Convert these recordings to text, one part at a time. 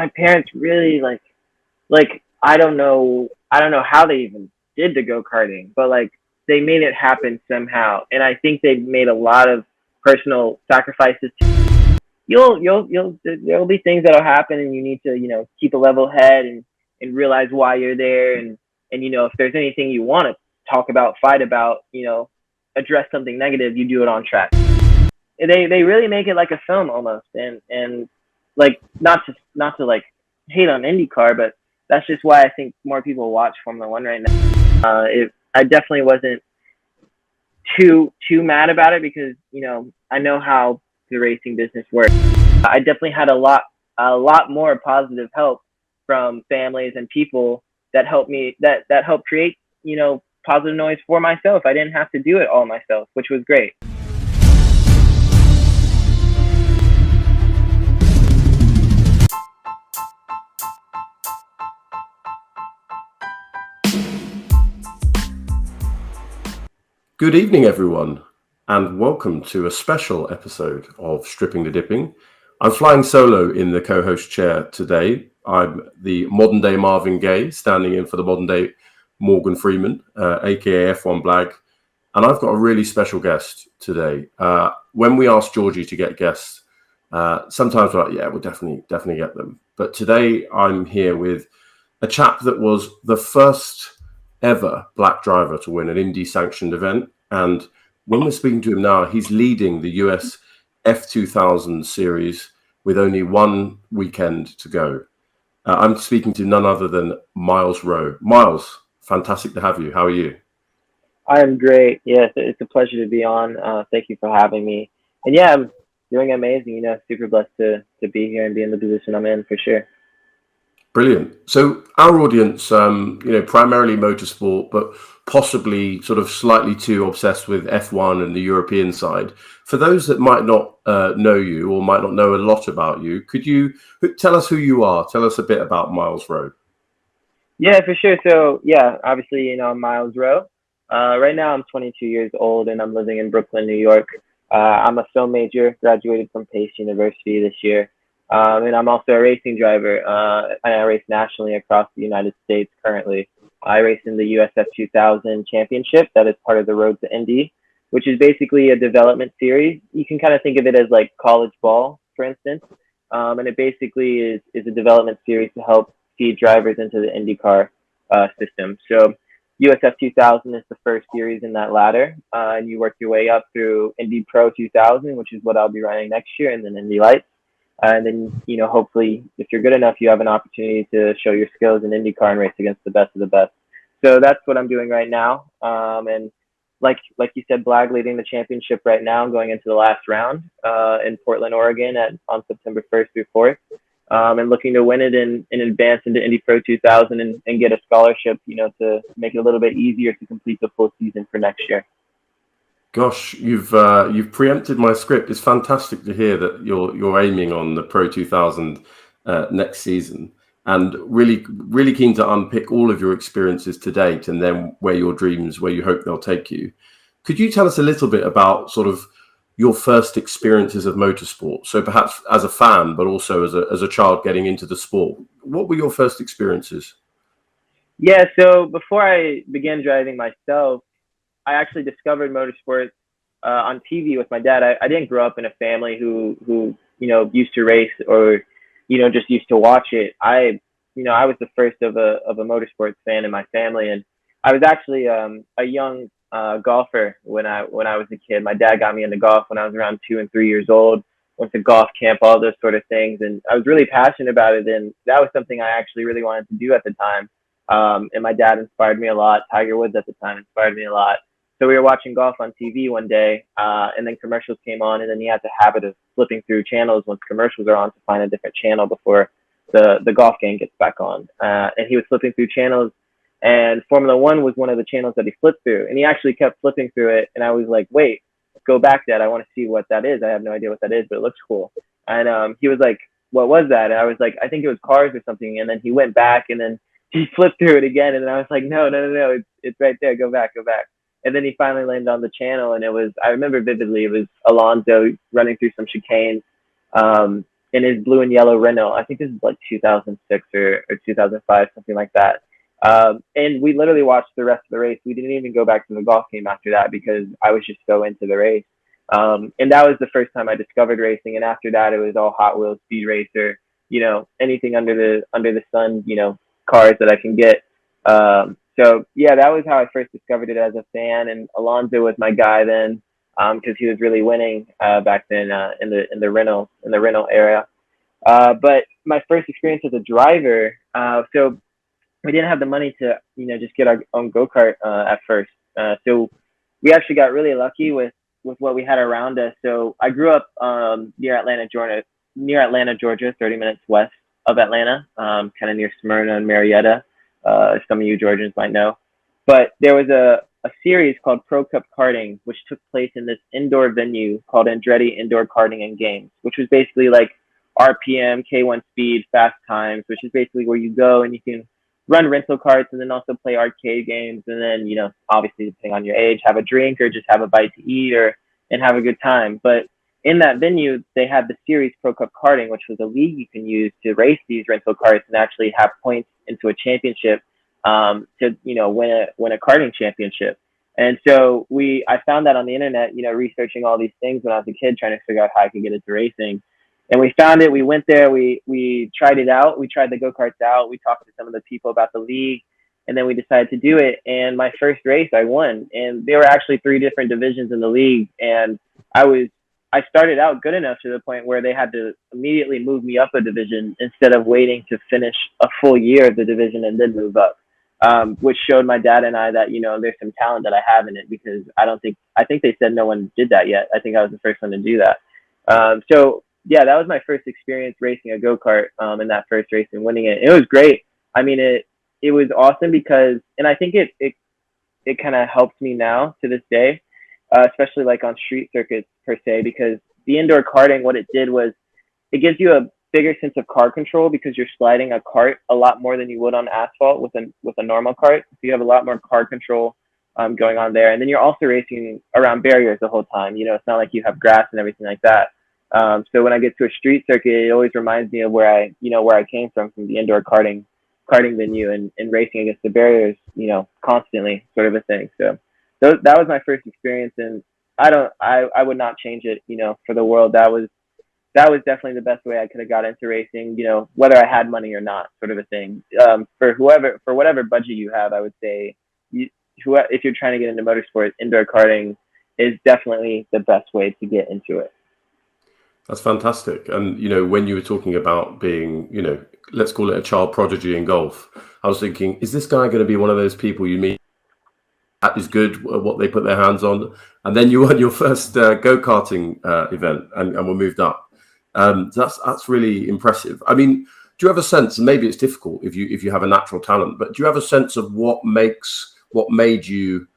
my parents really like I don't know how they even did the go karting, but like they made it happen somehow, and I think they made a lot of personal sacrifices. You'll there'll be things that'll happen, and you need to keep a level head and realize why you're there, and if there's anything you want to talk about, fight about, address something negative, you do it on track. They really make it like a film almost, and like not to like hate on IndyCar, but that's just why I think more people watch Formula One right now. I definitely wasn't too mad about it because I know how the racing business works. I definitely had a lot more positive help from families and people that helped me that helped create positive noise for myself. I didn't have to do it all myself, which was great. Good evening, everyone, and welcome to a special episode of Stripping the Dipping. I'm flying solo in the co-host chair today. I'm the modern-day Marvin Gaye, standing in for the modern-day Morgan Freeman, aka F1 Blag, and I've got a really special guest today. When we ask Georgie to get guests, sometimes we're like, yeah, we'll definitely get them. But today I'm here with a chap that was the first ever black driver to win an Indy sanctioned event. And when we're speaking to him now, he's leading the US F2000 series with only one weekend to go. I'm speaking to none other than Myles Rowe. Myles, fantastic to have you. How are you? I am great. Yes, it's a pleasure to be on. Thank you for having me. And yeah, I'm doing amazing. Super blessed to be here and be in the position I'm in for sure. Brilliant. So our audience, primarily motorsport, but possibly sort of slightly too obsessed with F1 and the European side. For those that might not know you or might not know a lot about you, could you tell us who you are? Tell us a bit about Myles Rowe. Yeah, for sure. So yeah, obviously, I'm Myles Rowe. Right now I'm 22 years old and I'm living in Brooklyn, New York. I'm a film major, graduated from Pace University this year. And I'm also a racing driver. And I race nationally across the United States currently. I race in the USF 2000 Championship. That is part of the Road to Indy, which is basically a development series. You can kind of think of it as like college ball, for instance. And it basically is a development series to help feed drivers into the IndyCar system. So USF 2000 is the first series in that ladder, and you work your way up through Indy Pro 2000, which is what I'll be running next year, and then Indy Lights. And then, hopefully, if you're good enough, you have an opportunity to show your skills in IndyCar and race against the best of the best. So that's what I'm doing right now. And like you said, Blag leading the championship right now, going into the last round in Portland, Oregon on September 1st through 4th. And looking to win it in advance into Indy Pro 2000 and get a scholarship, to make it a little bit easier to complete the full season for next year. Gosh, you've preempted my script. It's fantastic to hear that you're aiming on the Pro 2000 next season, and really keen to unpick all of your experiences to date, and then where you hope they'll take you. Could you tell us a little bit about sort of your first experiences of motorsport? So perhaps as a fan, but also as a child getting into the sport. What were your first experiences? Yeah, so before I began driving myself, I actually discovered motorsports on TV with my dad. I didn't grow up in a family who used to race or just used to watch it. I was the first of a motorsports fan in my family, and I was actually a young golfer when I was a kid. My dad got me into golf when I was around 2 and 3 years old. Went to golf camp, all those sort of things, and I was really passionate about it. And that was something I actually really wanted to do at the time. And my dad inspired me a lot. Tiger Woods at the time inspired me a lot. So we were watching golf on TV one day, and then commercials came on, and then he had the habit of flipping through channels once commercials are on to find a different channel before the golf game gets back on. And he was flipping through channels, and Formula One was one of the channels that he flipped through, and he actually kept flipping through it, and I was like, wait, go back, Dad. I want to see what that is. I have no idea what that is, but it looks cool. And he was like, what was that? And I was like, I think it was cars or something. And then he went back, and then he flipped through it again, and then I was like, no, it's right there. Go back. And then he finally landed on the channel, and I remember vividly, it was Alonso running through some chicanes. in his blue and yellow Renault. I think this is like 2006 or 2005, something like that. And we literally watched the rest of the race. We didn't even go back to the golf game after that because I was just so into the race. And that was the first time I discovered racing. And after that, it was all Hot Wheels, Speed Racer, anything under the sun, cars that I can get. So yeah, that was how I first discovered it as a fan. And Alonso was my guy then, because he was really winning back then in the Renault era. But my first experience as a driver, so we didn't have the money to just get our own go-kart at first. So we actually got really lucky with what we had around us. So I grew up near Atlanta, Georgia, 30 minutes west of Atlanta, kind of near Smyrna and Marietta. Some of you Georgians might know. But there was a series called Pro Cup Karting, which took place in this indoor venue called Andretti Indoor Karting and Games, which was basically like RPM, K1 speed, fast times, which is basically where you go and you can run rental carts and then also play arcade games. And then, obviously depending on your age, have a drink or just have a bite to eat and have a good time. But in that venue, they had the series Pro Cup Karting, which was a league you can use to race these rental carts and actually have points into a championship to win a karting championship. And so I found that on the internet, researching all these things when I was a kid, trying to figure out how I could get into racing. And we found it. We went there. We tried it out. We tried the go-karts out. We talked to some of the people about the league, and then we decided to do it. And my first race, I won. And there were actually 3 different divisions in the league, and I started out good enough to the point where they had to immediately move me up a division instead of waiting to finish a full year of the division and then move up, which showed my dad and I that, there's some talent that I have in it, because I think they said no one did that yet. I think I was the first one to do that. So yeah, that was my first experience racing a go-kart in that first race and winning it. It was great. I mean, it was awesome because, and I think it kind of helps me now to this day, especially like on street circuits per se, because the indoor karting, what it did was it gives you a bigger sense of car control because you're sliding a cart a lot more than you would on asphalt with a normal cart. So you have a lot more car control going on there. And then you're also racing around barriers the whole time. It's not like you have grass and everything like that. So when I get to a street circuit, it always reminds me of where I came from the indoor karting venue and racing against the barriers, constantly, sort of a thing. So that was my first experience, and I would not change it, for the world. That was definitely the best way I could have got into racing, whether I had money or not, sort of a thing. For whatever budget you have, I would say, if you're trying to get into motorsport, indoor karting is definitely the best way to get into it. That's fantastic. And, when you were talking about being, let's call it a child prodigy in golf, I was thinking, is this guy going to be one of those people you meet that is good at what they put their hands on? And then you won your first go-karting event and were moved up. That's really impressive. I mean, do you have a sense, and maybe it's difficult if you have a natural talent, but do you have a sense of what made you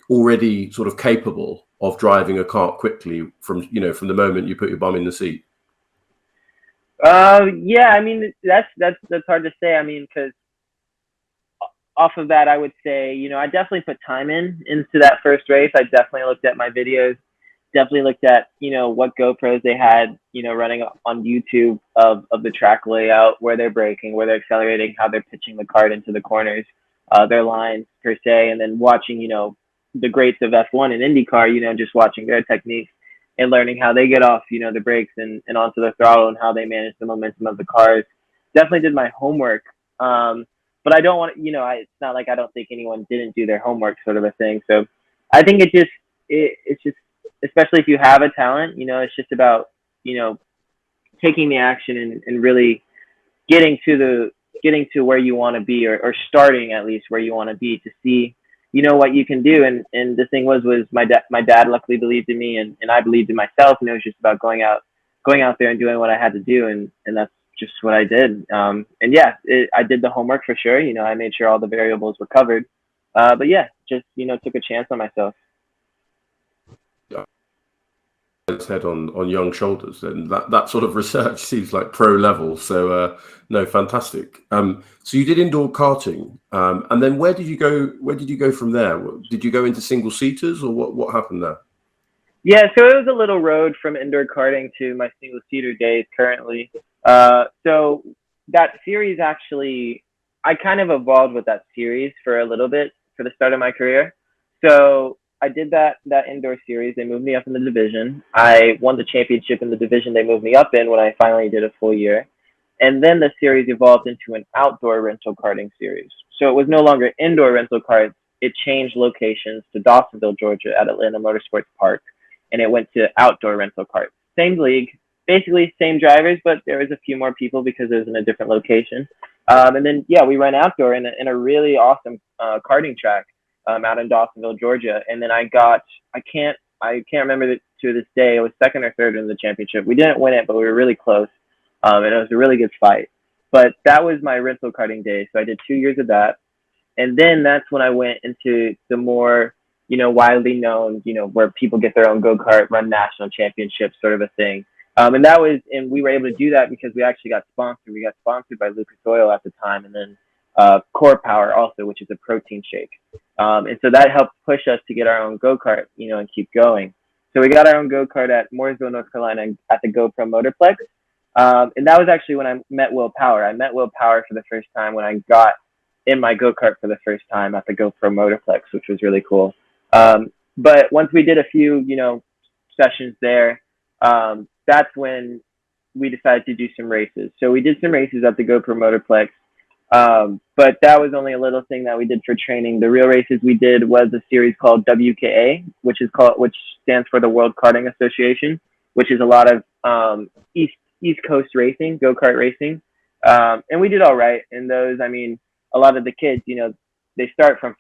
already sort of capable of driving a kart quickly from the moment you put your bum in the seat? Yeah, I mean, that's hard to say. I mean, because off of that, I would say, I definitely put time into that first race. I definitely looked at my videos, definitely looked at, what GoPros they had, running on YouTube of the track layout, where they're braking, where they're accelerating, how they're pitching the kart into the corners, their lines per se, and then watching, the greats of F1 and Indycar, just watching their techniques and learning how they get off, the brakes and onto the throttle and how they manage the momentum of the cars. Definitely did my homework. But I don't want it's not like I don't think anyone didn't do their homework, sort of a thing. So I think it's just, especially if you have a talent, it's just about, taking the action and really getting to where you want to be, or starting at least where you want to be, to see, what you can do. And the thing was my dad luckily believed in me, and I believed in myself, and it was just about going out there and doing what I had to do. And that's just what I did. And yeah, I did the homework for sure. I made sure all the variables were covered. But yeah, just, took a chance on myself. Its head on young shoulders, and that sort of research seems like pro level. So no, fantastic. So you did indoor karting, and then where did you go from there? Did you go into single seaters, or what happened there? Yeah, so it was a little road from indoor karting to my single seater days currently. So that series actually, I kind of evolved with that series for a little bit for the start of my career. So I did that indoor series. They moved me up in the division. I won the championship in the division they moved me up in when I finally did a full year. And then the series evolved into an outdoor rental karting series. So it was no longer indoor rental karts. It changed locations to Dawsonville, Georgia, at Atlanta Motorsports Park, and it went to outdoor rental karts. Same league, basically same drivers, but there was a few more people because it was in a different location. And then yeah, we ran outdoor in a really awesome karting track out in Dawsonville, Georgia. And then I can't remember to this day. It was second or third in the championship. We didn't win it, but we were really close, and it was a really good fight. But that was my rental karting days. So I did 2 years of that, and then that's when I went into the more, widely known, where people get their own go kart, run national championships, sort of a thing. And we were able to do that because we actually got sponsored. We got sponsored by Lucas Oil at the time, and then Core Power also, which is a protein shake. And so that helped push us to get our own go kart, and keep going. So we got our own go kart at Mooresville, North Carolina, at the GoPro Motorplex. And that was actually when I met Will Power. I met Will Power for the first time when I got in my go kart for the first time at the GoPro Motorplex, which was really cool. But once we did a few, sessions there, that's when we decided to do some races. So we did some races at the GoPro Motorplex, but that was only a little thing that we did for training. The real races we did was a series called WKA, which stands for the World Karting Association, which is a lot of East Coast racing, go kart racing, and we did all right in those. I mean, a lot of the kids, they start from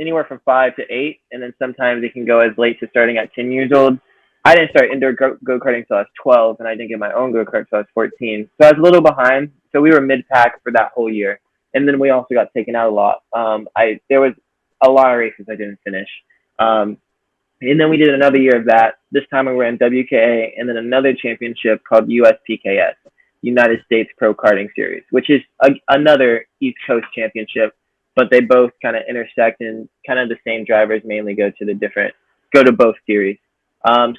anywhere from 5 to 8, and then sometimes they can go as late to starting at 10 years old. I didn't start indoor go karting until I was 12, and I didn't get my own go kart until I was 14. So I was a little behind. So we were mid pack for that whole year, and then we also got taken out a lot. There was a lot of races I didn't finish. And then we did another year of that. This time we were in WKA, and then another championship called USPKS, United States Pro Karting Series, which is another East Coast championship, but they both kind of intersect, and kind of the same drivers mainly go to both series.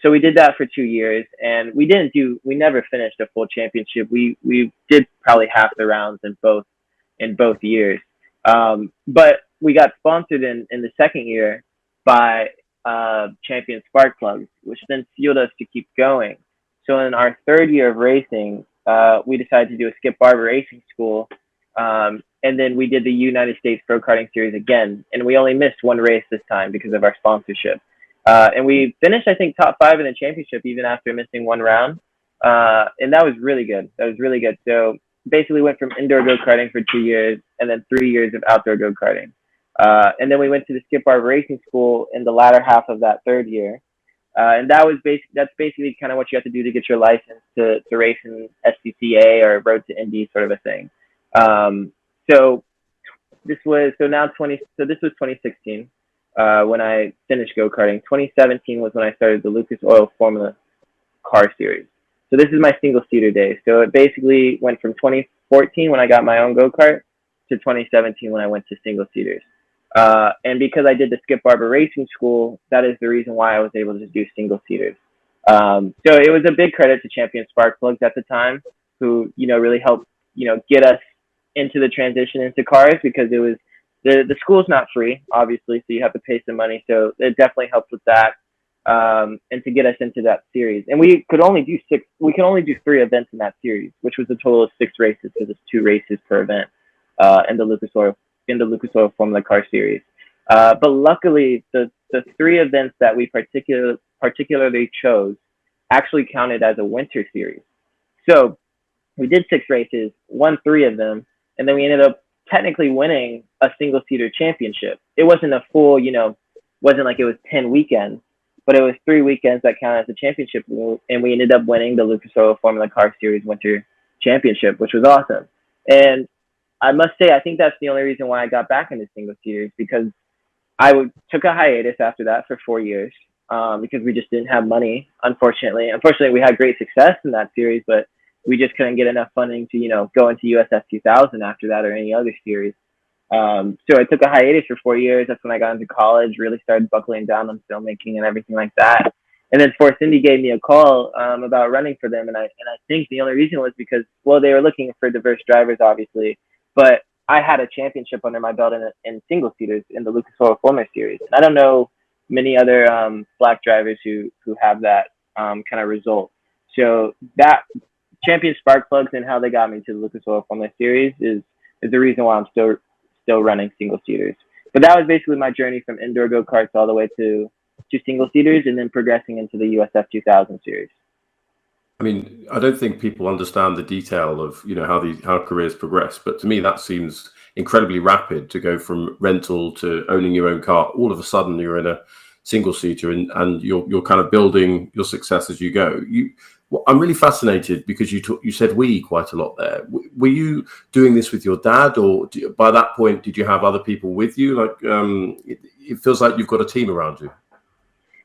So we did that for 2 years, and we never finished a full championship. We did probably half the rounds in both years. But we got sponsored in the second year by Champion Spark Plugs, which then fueled us to keep going. So in our third year of racing, we decided to do a Skip Barber Racing School, and then we did the United States Pro Karting Series again, and we only missed one race this time because of our sponsorship. And we finished, I think, top 5 in the championship even after missing one round, and that was really good. So basically went from indoor go karting for 2 years, and then 3 years of outdoor go karting. And then we went to the Skip Barber Racing School in the latter half of that third year. And that's basically kind of what you have to do to get your license to race in SCCA or Road to Indy, sort of a thing. So this was 2016 when I finished go karting. 2017 was when I started the Lucas Oil Formula Car Series. So this is my single seater days. So it basically went from 2014 when I got my own go kart to 2017 when I went to single seaters. And because I did the Skip Barber Racing School, that is the reason why I was able to do single seaters. So it was a big credit to Champion Spark Plugs at the time, who really helped get us into the transition into cars, because it was the school's not free, obviously, so you have to pay some money. So it definitely helped with that, and to get us into that series. And we could only do 3 events in that series, which was a total of 6 races, because it's 2 races per event in the Lucas Oil Formula Car Series. But luckily, the 3 events that we particularly chose actually counted as a winter series. So we did 6 races, won 3 of them, and then we ended up technically winning a single seater championship. It wasn't a full, wasn't like it was 10 weekends, but it was 3 weekends that counted as a championship, and we ended up winning the Lucas Oil Formula Car Series Winter Championship, which was awesome. And I must say, I think that's the only reason why I got back into single seaters, because took a hiatus after that for 4 years, because we just didn't have money, unfortunately. Unfortunately, we had great success in that series, but we just couldn't get enough funding to, go into USF 2000 after that, or any other series. So I took a hiatus for 4 years. That's when I got into college, really started buckling down on filmmaking and everything like that. And then Force Indy gave me a call about running for them, and I think the only reason was because, well, they were looking for diverse drivers, obviously, but I had a championship under my belt in single seaters in the Lucas Oil Formula Series, and I don't know many other black drivers who have that kind of result. So that champion spark plugs and how they got me to the Lucas Oil Formula Series is the reason why I'm still running single seaters. But that was basically my journey from indoor go karts all the way to single seaters, and then progressing into the USF 2000 series. I mean, I don't think people understand the detail of how careers progress, but to me that seems incredibly rapid to go from rental to owning your own car. All of a sudden, you're in a single seater, and you're kind of building your success as you go. I'm really fascinated because you said we quite a lot there. Were you doing this with your dad, or by that point did you have other people with you? Like, it feels like you've got a team around you.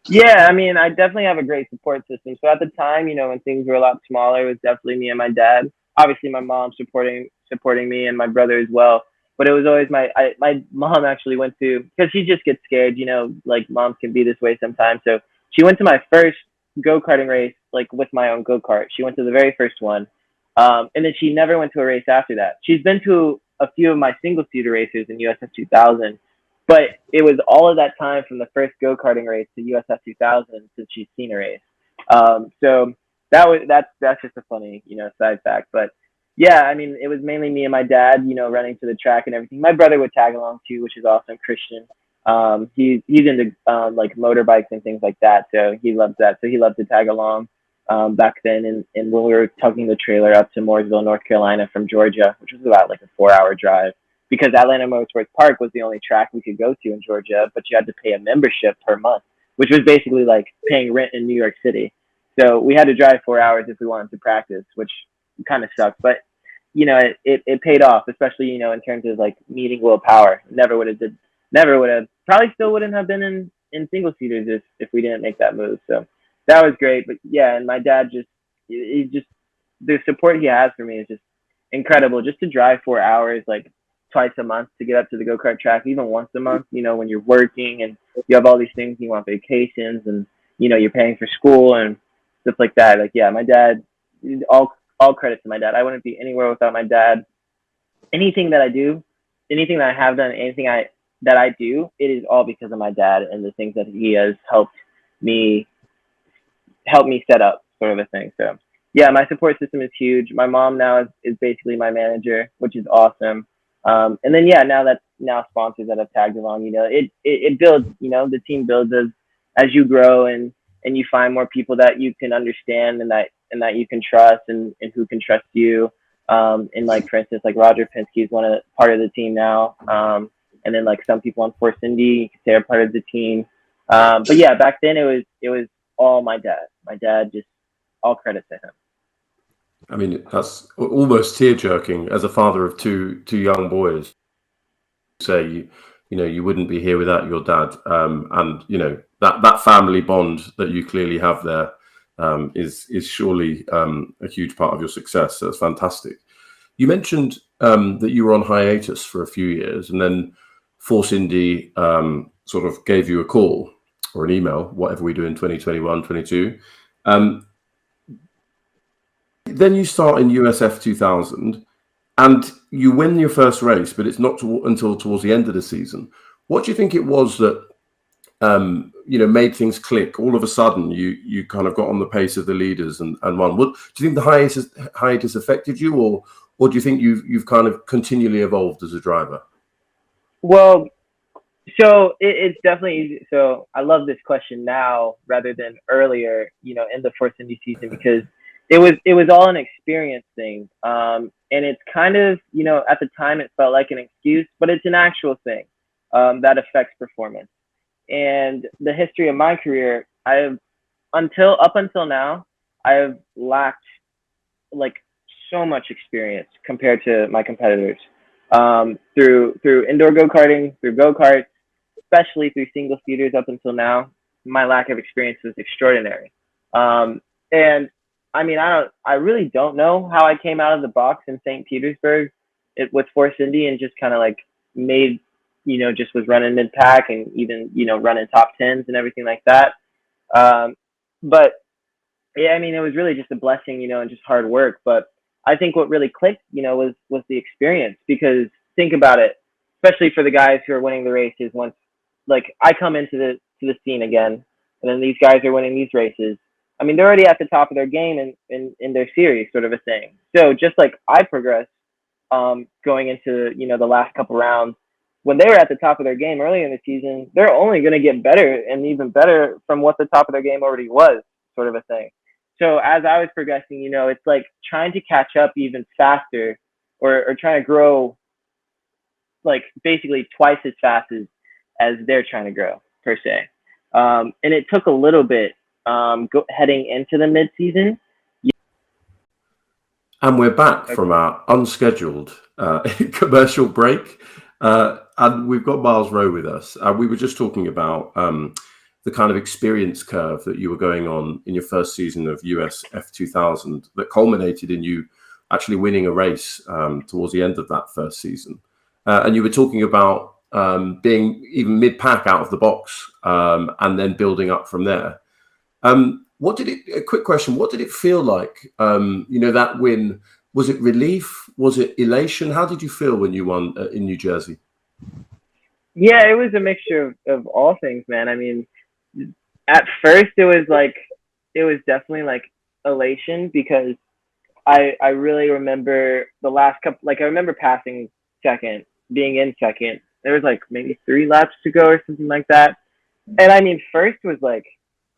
Yeah, I mean, I definitely have a great support system. So at the time, when things were a lot smaller, it was definitely me and my dad. Obviously, my mom supporting me, and my brother as well. But it was always my mom actually went to, because she just gets scared, like moms can be this way sometimes. So she went to my first go karting race, like with my own go kart. She went to the very first one, and then she never went to a race after that. She's been to a few of my single seater races in USF 2000. But it was all of that time from the first go karting race to USF 2000 since she's seen a race. So that's just a funny side fact. But yeah, I mean, it was mainly me and my dad, running to the track and everything. My brother would tag along too, which is awesome. Christian, he's into like motorbikes and things like that, so he loves that. So he loved to tag along back then. And when we were tugging the trailer up to Mooresville, North Carolina from Georgia, which was about like a 4-hour drive, because Atlanta Motorsports Park was the only track we could go to in Georgia, but you had to pay a membership per month, which was basically like paying rent in New York City. So we had to drive 4 hours if we wanted to practice, which kind of sucked. But it paid off, especially in terms of like meeting Will Power. Never would have, probably still wouldn't have been in single seaters if we didn't make that move. So that was great. But yeah, and my dad he just the support he has for me is just incredible. Just to drive 4 hours, like twice a month to get up to the go-kart track, even once a month, when you're working and you have all these things, you want vacations, and you're paying for school and stuff like that. Like, yeah, my dad, all credit to my dad. I wouldn't be anywhere without my dad. Anything that I do, anything that I have done, that I do, it is all because of my dad and the things that he has me help me set up, sort of a thing. So yeah, my support system is huge. My mom now is basically my manager, which is awesome. And then yeah, now sponsors that have tagged along, it builds, the team builds as you grow, and you find more people that you can understand, and that you can trust, and who can trust you. And like, for instance, like Roger Penske is part of the team now. And then like some people on Force Indy, you could say, are part of the team. But yeah, back then it was all my dad. My dad, just all credit to him. I mean, that's almost tear-jerking as a father of two young boys. Say, you wouldn't be here without your dad, and that family bond that you clearly have there is surely a huge part of your success. So that's fantastic. You mentioned that you were on hiatus for a few years, and then Force Indy sort of gave you a call or an email, whatever we do in 2021, 22. Then you start in USF 2000, and you win your first race, but it's not until towards the end of the season. What do you think it was that made things click? All of a sudden, you kind of got on the pace of the leaders and won. Do you think the hiatus affected you, or do you think you've kind of continually evolved as a driver? Well, so it's definitely easy. So I love this question now rather than earlier, in the Force Indy season, because it was all an experience thing. And it's kind of, at the time it felt like an excuse, but it's an actual thing that affects performance. And the history of my career, up until now, I have lacked like so much experience compared to my competitors. Through indoor go-karting, through go-karts, especially through single seaters up until now, my lack of experience was extraordinary. And I mean, I really don't know how I came out of the box in St. Petersburg with Force Indy and just kind of like made, just was running mid pack and even, running top tens and everything like that. But yeah, I mean, it was really just a blessing, and just hard work. But I think what really clicked, was the experience, because think about it, especially for the guys who are winning the races. Once, like, I come into the scene again, and then these guys are winning these races. I mean, they're already at the top of their game in their series, sort of a thing. So just like I progressed, going into, the last couple rounds, when they were at the top of their game early in the season, they're only going to get better and even better from what the top of their game already was, sort of a thing. So as I was progressing, it's like trying to catch up even faster, or trying to grow like basically twice as fast as they're trying to grow, per se. And it took a little bit, heading into the mid season. And we're back from our unscheduled commercial break. And we've got Myles Rowe with us. We were just talking about the kind of experience curve that you were going on in your first season of US F2000 that culminated in you actually winning a race towards the end of that first season. And you were talking about being even mid-pack out of the box, and then building up from there. A quick question, what did it feel like, that win? Was it relief? Was it elation? How did you feel when you won in New Jersey? Yeah, it was a mixture of all things, man. I mean, at first it was definitely like elation, because I really remember the last couple, like I remember passing second, being in second. There was like maybe 3 laps to go or something like that. And I mean, first was like,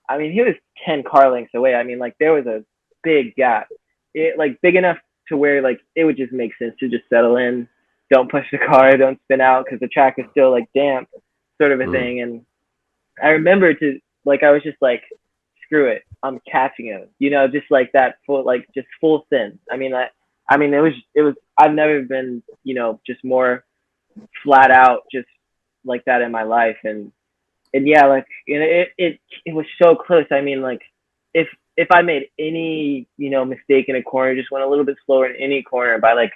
I mean, he was 10 car lengths away. I mean, like there was a big gap. It like big enough to where like it would just make sense to just settle in, don't push the car, don't spin out, because the track is still like damp, sort of a thing. And I remember I was just like, screw it, I'm catching him, just like that full, like just full send. I mean, it was I've never been, just more flat out just like that in my life. And yeah, like it was so close. I mean, like if I made any, mistake in a corner, just went a little bit slower in any corner by like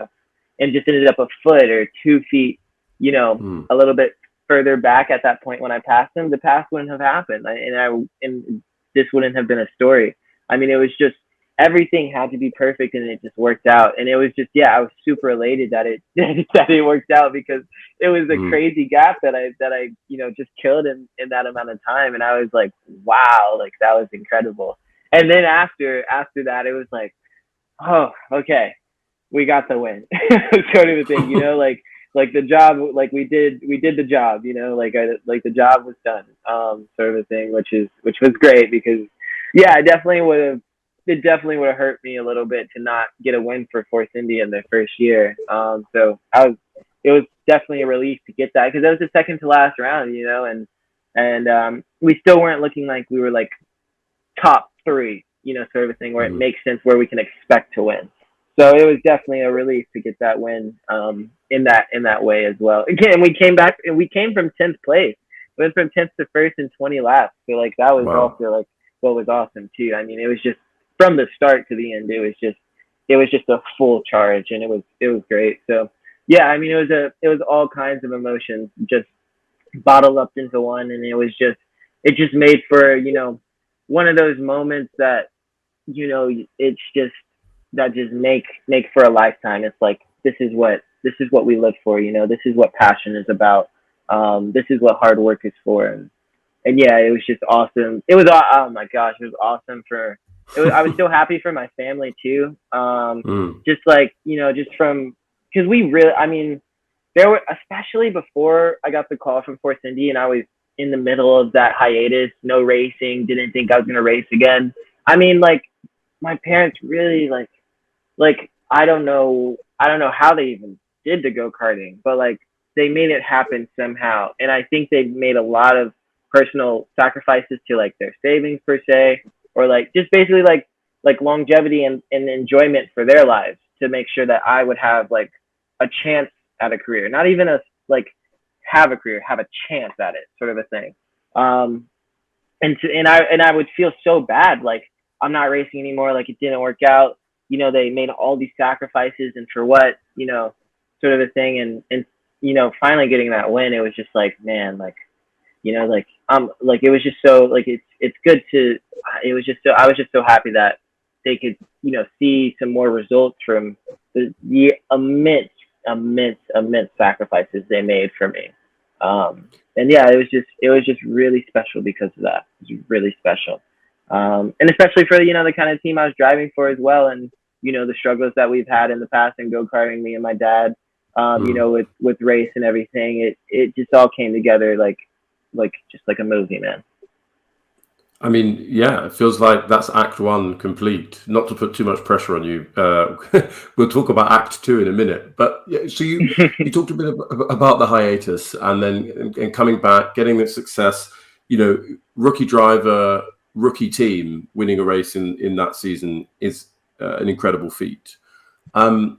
and just ended up a foot or 2 feet, a little bit further back at that point when I passed him, the pass wouldn't have happened. And this wouldn't have been a story. I mean, it was just, everything had to be perfect, and it just worked out. And it was just, yeah, I was super elated that it that it worked out, because it was a crazy gap that I just killed in that amount of time. And I was like, wow, like that was incredible. And then after that, it was like, oh, okay, we got the win, sort of a thing, like the job, like we did the job, like the job was done, sort of a thing, which was great, because yeah, it definitely would have hurt me a little bit to not get a win for Force Indy in their first year. So it was definitely a relief to get that, because that was the second to last round, and we still weren't looking like we were like top 3, sort of a thing where it makes sense, where we can expect to win. So it was definitely a relief to get that win, in that way as well. Again, we came back and we came from 10th place. We went from 10th to first in 20 laps. So like that was also like what was awesome too. I mean, it was just from the start to the end, it was just a full charge, and it was great. So yeah, I mean, it was all kinds of emotions just bottled up into one, and it just made for, one of those moments that, it's just, that just make for a lifetime. It's like, this is what we live for, this is what passion is about. This is what hard work is for. And yeah, it was just awesome. It was, oh my gosh, it was awesome I was so happy for my family too. Just like, just from, because we really, I mean, there were, especially before I got the call from Force Indy and I was in the middle of that hiatus, no racing, didn't think I was going to race again. I mean, like, my parents really like, I don't know how they even did the go-karting, but like they made it happen somehow. And I think they made a lot of personal sacrifices to like their savings per se, or like just basically like longevity and enjoyment for their lives, to make sure that I would have like a chance at a career, not even have a career, have a chance at it, sort of a thing. And I would feel so bad, like I'm not racing anymore, like it didn't work out. They made all these sacrifices, and for what, sort of a thing. And finally getting that win, it was just like, man, like, like it was just so like it's good to it was just so I was just so happy that they could see some more results from the immense sacrifices they made for me. And yeah, it was just really special because of that. It was really special, and especially for the kind of team I was driving for as well, and the struggles that we've had in the past in go karting, me and my dad, with race and everything. It just all came together like just like a movie, man. I mean, yeah, it feels like that's Act One complete. Not to put too much pressure on you, we'll talk about Act Two in a minute. But yeah, so you talked a bit about the hiatus, and then and coming back, getting the success. Rookie driver, rookie team, winning a race in that season is an incredible feat. Then,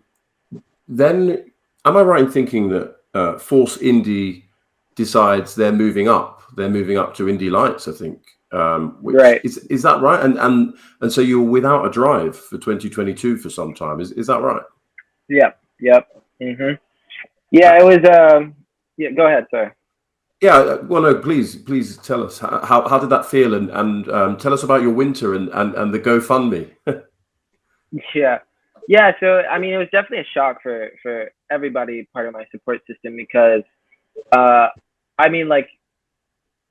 am I right in thinking that Force Indy decides they're moving up? They're moving up to Indy Lights, I think. Which Right. is that right? And so you were without a drive for 2022 for some time. Is that right? Yep. Yeah, it was. Yeah, go ahead, sir. Yeah. Well, no. Please tell us how did that feel, and tell us about your winter and the GoFundMe. Yeah. Yeah, so I mean, it was definitely a shock for everybody part of my support system because, uh, I mean, like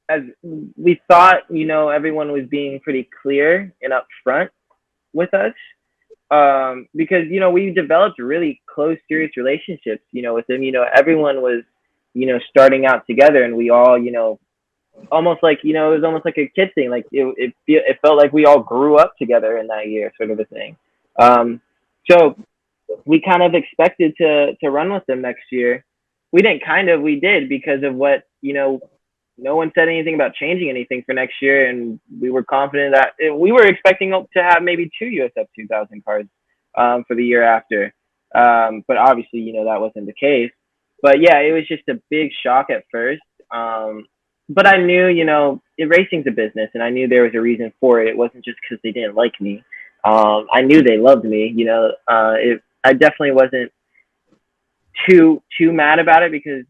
as we thought, everyone was being pretty clear and upfront with us, because we developed really close, serious relationships, with them. Everyone was, starting out together, and we all, almost like it was almost like a kid thing. Like it felt like we all grew up together in that year, sort of a thing. So we kind of expected to run with them next year. We didn't we did because of what no one said anything about changing anything for next year, and we were confident that we were expecting to have maybe two USF 2000 cars for the year after. But obviously, that wasn't the case. But yeah, it was just a big shock at first. But I knew, racing's a business, and I knew there was a reason for it. It wasn't just because they didn't like me. I knew they loved me. I definitely wasn't too mad about it because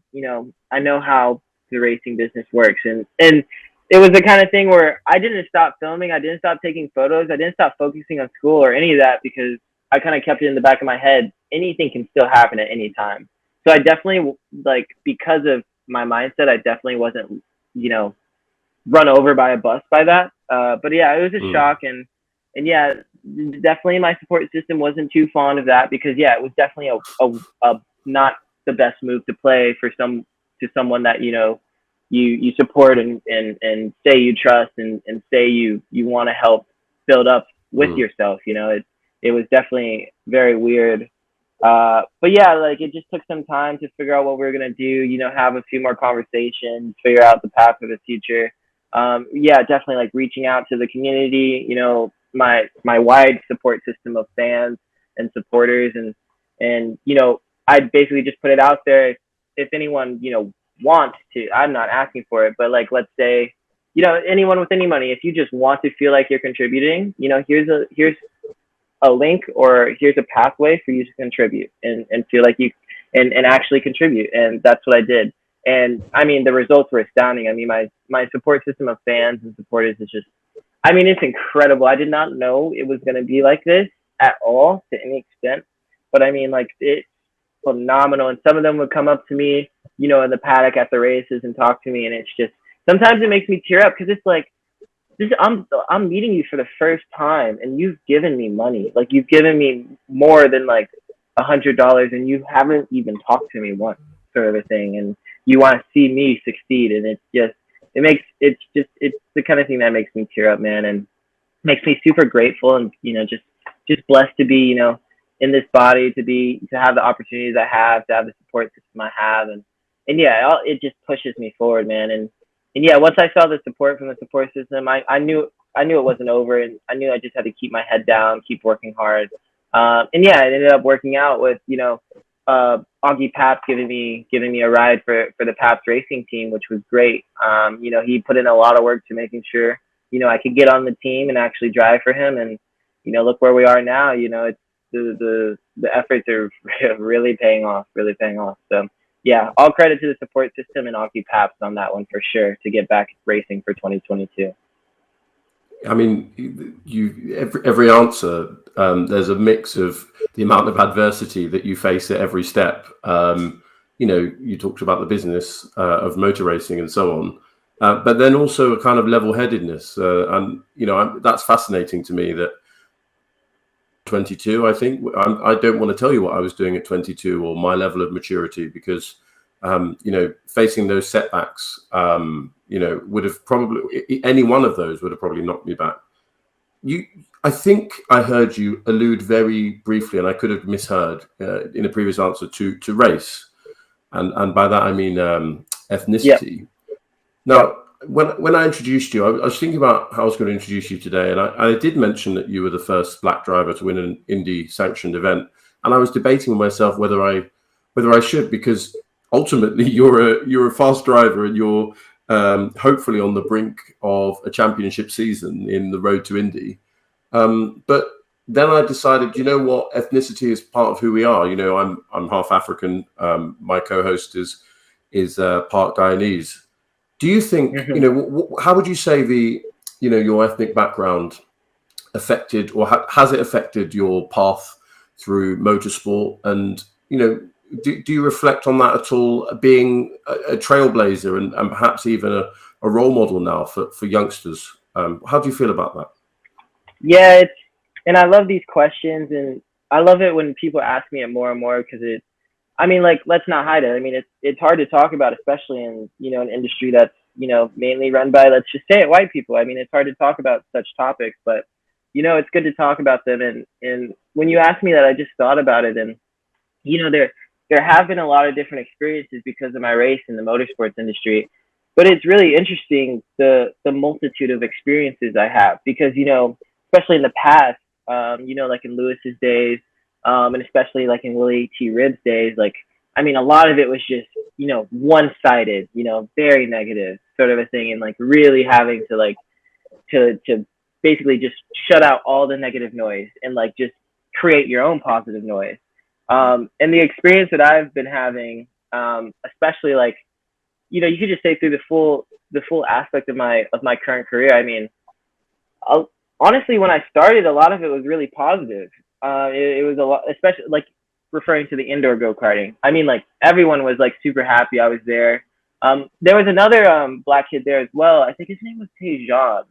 I know how the racing business works, and it was the kind of thing where I didn't stop filming, I didn't stop taking photos, I didn't stop focusing on school or any of that because I kind of kept it in the back of my head. Anything can still happen at any time. So I definitely, like, because of my mindset, I definitely wasn't run over by a bus by that. But yeah, it was a shock, and yeah, definitely my support system wasn't too fond of that because yeah, it was definitely a not the best move to play for someone that you support and say you trust and say you want to help build up with yourself. It was definitely very weird. But yeah, like it just took some time to figure out what we were gonna do. Have a few more conversations, figure out the path for the future. Yeah, definitely like reaching out to the community. My wide support system of fans and supporters, and I basically just put it out there. If anyone wants to, I'm not asking for it, but like let's say anyone with any money, if you just want to feel like you're contributing, here's a link or here's a pathway for you to contribute and feel like you and actually contribute. And that's what I did. And I mean, the results were astounding. I mean, my support system of fans and supporters is just, I mean, it's incredible. I did not know it was going to be like this at all to any extent. But I mean, like, it's phenomenal. And some of them would come up to me, in the paddock at the races and talk to me. And it's just, sometimes it makes me tear up because it's like, I'm meeting you for the first time, and you've given me money. Like you've given me more than like $100, and you haven't even talked to me once, sort of a thing. And you want to see me succeed, and it's the kind of thing that makes me tear up, man, and makes me super grateful, and just blessed to be in this body, to have the opportunities I have, to have the support system I have, and yeah, it just pushes me forward, man. And yeah, once I saw the support from the support system, I knew it wasn't over, and I knew I just had to keep my head down, keep working hard. And yeah, it ended up working out with Augie Paps giving me a ride for the Paps racing team, which was great. He put in a lot of work to making sure I could get on the team and actually drive for him, and look where we are now. It's the efforts are really paying off, really paying off. So yeah, all credit to the support system and Aki Paps on that one for sure to get back racing for 2022. I mean, every answer, there's a mix of the amount of adversity that you face at every step. You talked about the business of motor racing and so on, but then also a kind of level-headedness, and that's fascinating to me. That 22, I think I don't want to tell you what I was doing at 22 or my level of maturity, because facing those setbacks, would have probably, any one of those would have probably knocked me back. I think I heard you allude very briefly, and I could have misheard in a previous answer, to race, and by that I mean ethnicity. Yep. Now, yep. When I introduced you, I was thinking about how I was going to introduce you today, and I did mention that you were the first black driver to win an Indy sanctioned event, and I was debating with myself whether I should, because ultimately you're a fast driver and you're hopefully on the brink of a championship season in the road to Indy. But then I decided, you know what, ethnicity is part of who we are. I'm half African. My co-host is part Guyanese. Do you think, how would you say your ethnic background affected, or has it affected your path through motorsport? And, do you reflect on that at all, being a trailblazer and perhaps even a role model now for youngsters? How do you feel about that? Yeah, and I love these questions, and I love it when people ask me it more and more, because let's not hide it. I mean, it's hard to talk about, especially in, an industry that's, mainly run by, let's just say it, white people. I mean, it's hard to talk about such topics, but, it's good to talk about them. And when you asked me that, I just thought about it. And, there have been a lot of different experiences because of my race in the motorsports industry, but it's really interesting, the multitude of experiences I have, because, especially in the past, like in Lewis's days, and especially like in Willie T. Ribb's days, a lot of it was just, one-sided, very negative sort of a thing, and like really having to basically just shut out all the negative noise and like just create your own positive noise. And the experience that I've been having, especially like, you could just say through the full aspect of my current career. I mean, honestly, when I started, a lot of it was really positive. It was a lot, especially like referring to the indoor go-karting. I mean, like everyone was like super happy I was there. There was another black kid there as well. I think his name was Tejan.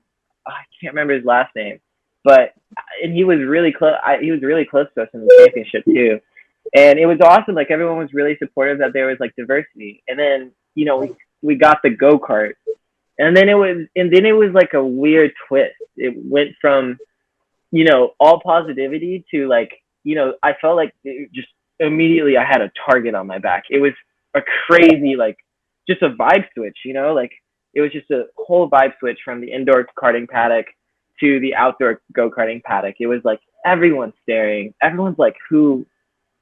I can't remember his last name, and he was really close. He was really close to us in the championship too, and it was awesome. Like everyone was really supportive that there was like diversity. And then we got the go-kart, and then it was like a weird twist. It went from all positivity to like, I felt like just immediately I had a target on my back. It was a crazy, like, just a vibe switch, like it was just a whole vibe switch from the indoor karting paddock to the outdoor go-karting paddock. It was like everyone's staring. Everyone's like, who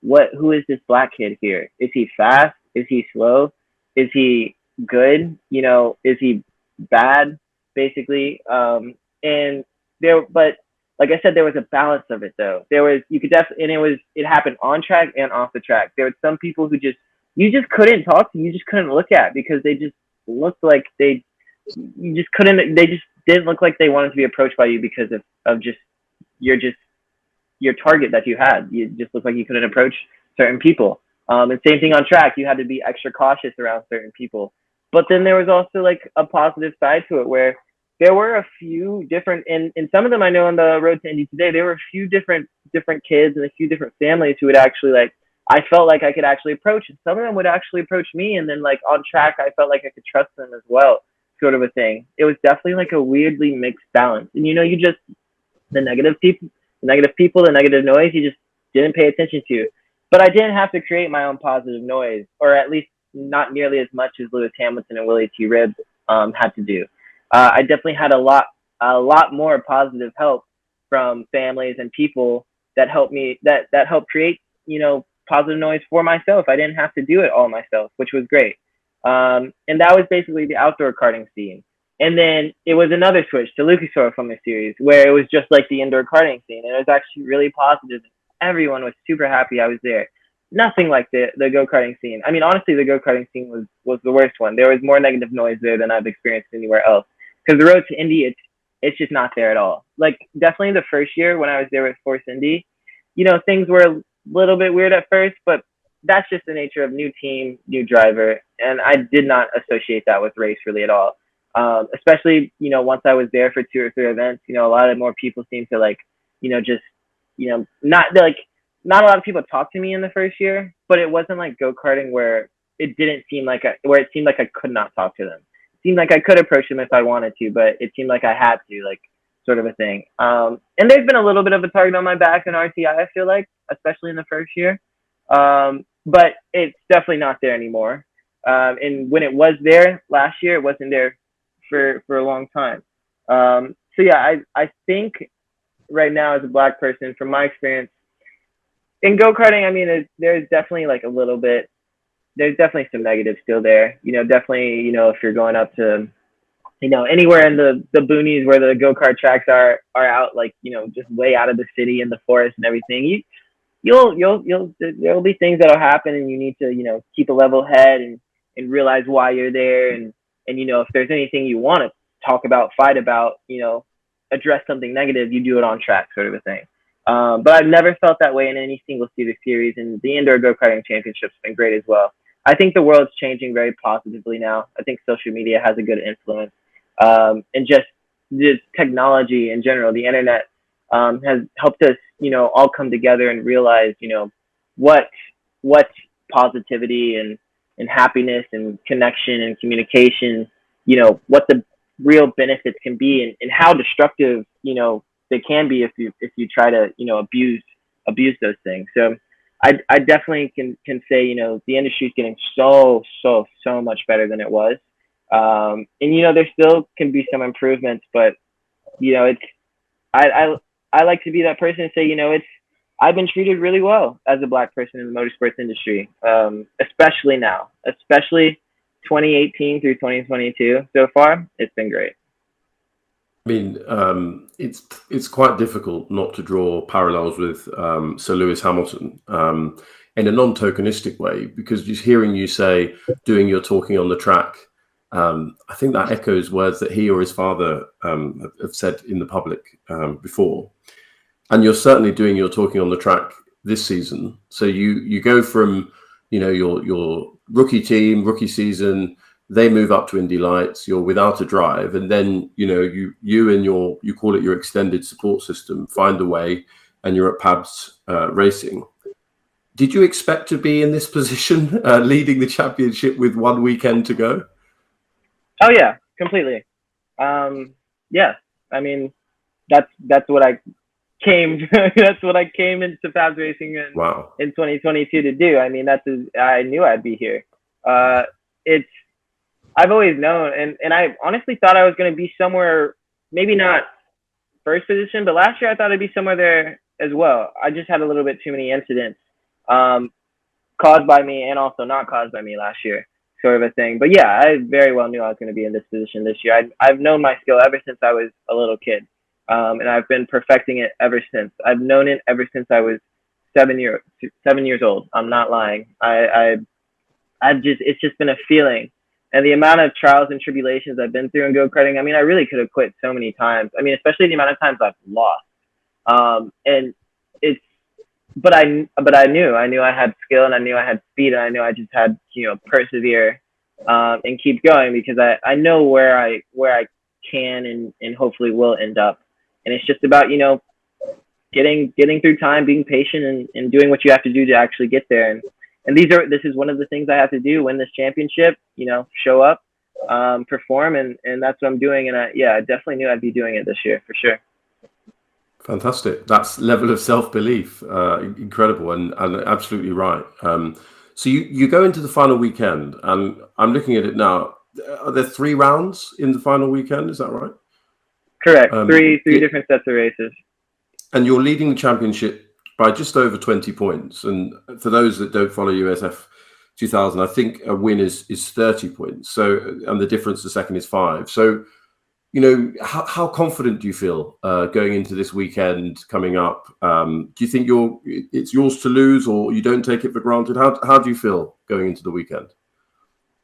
is this black kid here? Is he fast? Is he slow? Is he good? Is he bad? Basically. And but like I said, there was a balance of it though. You could definitely, and it happened on track and off the track. There were some people who you just couldn't talk to, you just couldn't look at, because they just looked like they just didn't look like they wanted to be approached by you because of your target that you had. You just looked like you couldn't approach certain people. And same thing on track, you had to be extra cautious around certain people. But then there was also like a positive side to it, where there were a few different, and some of them I know on the road to Indy today, there were a few different kids and a few different families who would actually like, I felt like I could actually approach, and some of them would actually approach me. And then like on track, I felt like I could trust them as well, sort of a thing. It was definitely like a weirdly mixed balance. And the negative people, the negative noise, you just didn't pay attention to. But I didn't have to create my own positive noise, or at least not nearly as much as Lewis Hamilton and Willie T. Ribb had to do. I definitely had a lot more positive help from families and people that helped me, that helped create, positive noise for myself. I didn't have to do it all myself, which was great. And that was basically the outdoor karting scene. And then it was another switch to Lucas Oil from the series, where it was just like the indoor karting scene. And it was actually really positive. Everyone was super happy I was there. nothing like the go-karting scene. I mean, honestly, the go-karting scene was the worst one. There was more negative noise there than I've experienced anywhere else. Because the road to Indy, it's just not there at all. Like, definitely the first year when I was there with Force Indy, things were a little bit weird at first, but that's just the nature of new team, new driver, and I did not associate that with race really at all. Especially, once I was there for 2 or 3 events, a lot of more people seemed to like, just, not a lot of people talked to me in the first year, but it wasn't like go-karting where it didn't seem like where it seemed like I could not talk to them. It seemed like I could approach them if I wanted to, but it seemed like I had to, like, sort of a thing. And there's been a little bit of a target on my back in RTI, I feel like, especially in the first year. But it's definitely not there anymore. And when it was there last year, it wasn't there for a long time. So yeah, I think right now as a Black person, from my experience in go-karting, I mean, there's definitely like a little bit, there's definitely some negatives still there. Definitely, if you're going up to, anywhere in the boonies where the go-kart tracks are out, like, just way out of the city in the forest and everything, there'll be things that'll happen, and you need to, keep a level head and realize why you're there. And if there's anything you want to talk about, fight about, address something negative, you do it on track, sort of a thing. But I've never felt that way in any single-seater series, and the Indoor Go-Karting Championship's been great as well. I think the world's changing very positively now. I think social media has a good influence. And just technology in general, the internet has helped us, all come together and realize, what positivity and happiness and connection and communication, what the real benefits can be, and how destructive, they can be if you try to, abuse those things. So I definitely can say, the industry is getting so much better than it was. And there still can be some improvements, but it's I like to be that person and say, I've been treated really well as a Black person in the motorsports industry, especially now, especially 2018 through 2022 so far. It's been great. I mean, it's quite difficult not to draw parallels with Sir Lewis Hamilton in a non-tokenistic way, because just hearing you say, doing your talking on the track, I think that echoes words that he or his father have said in the public before. And you're certainly doing your talking on the track this season. So you go from, your rookie team, rookie season, they move up to Indy Lights, you're without a drive, and then, you and you call it your extended support system, find a way, and you're at Pabst Racing. Did you expect to be in this position, leading the championship with 1 weekend to go? Oh yeah, completely. Yeah, I mean, that's what I came. That's what I came into Pabst Racing in 2022 to do. I mean, I knew I'd be here. I've always known, and I honestly thought I was going to be somewhere, maybe not first position, but last year I thought I'd be somewhere there as well. I just had a little bit too many incidents, caused by me and also not caused by me last year, sort of a thing. But yeah, I very well knew I was going to be in this position this year. I've known my skill ever since I was a little kid, and I've been perfecting it ever since. I've known it ever since I was 7 years old. I'm not lying. It's just been a feeling. And the amount of trials and tribulations I've been through in go-karting, I mean, I really could have quit so many times. I mean, especially the amount of times I've lost. But I knew I had skill, and I knew I had speed, and I knew I just had, persevere, and keep going, because I know where I can and hopefully will end up. And it's just about, getting through time, being patient, and doing what you have to do to actually get there. And this is one of the things I have to do: win this championship, show up, perform, and that's what I'm doing. And I definitely knew I'd be doing it this year for sure. Fantastic. That's level of self-belief, incredible, and absolutely right. So you go into the final weekend, and I'm looking at it now. Are there 3 rounds in the final weekend? Is that right? Correct. Three different sets of races. And you're leading the championship by just over 20 points. And for those that don't follow USF 2000, I think a win is 30 points. So, and the difference to second is 5. So how confident do you feel going into this weekend coming up? Do you think it's yours to lose, or you don't take it for granted? How do you feel going into the weekend?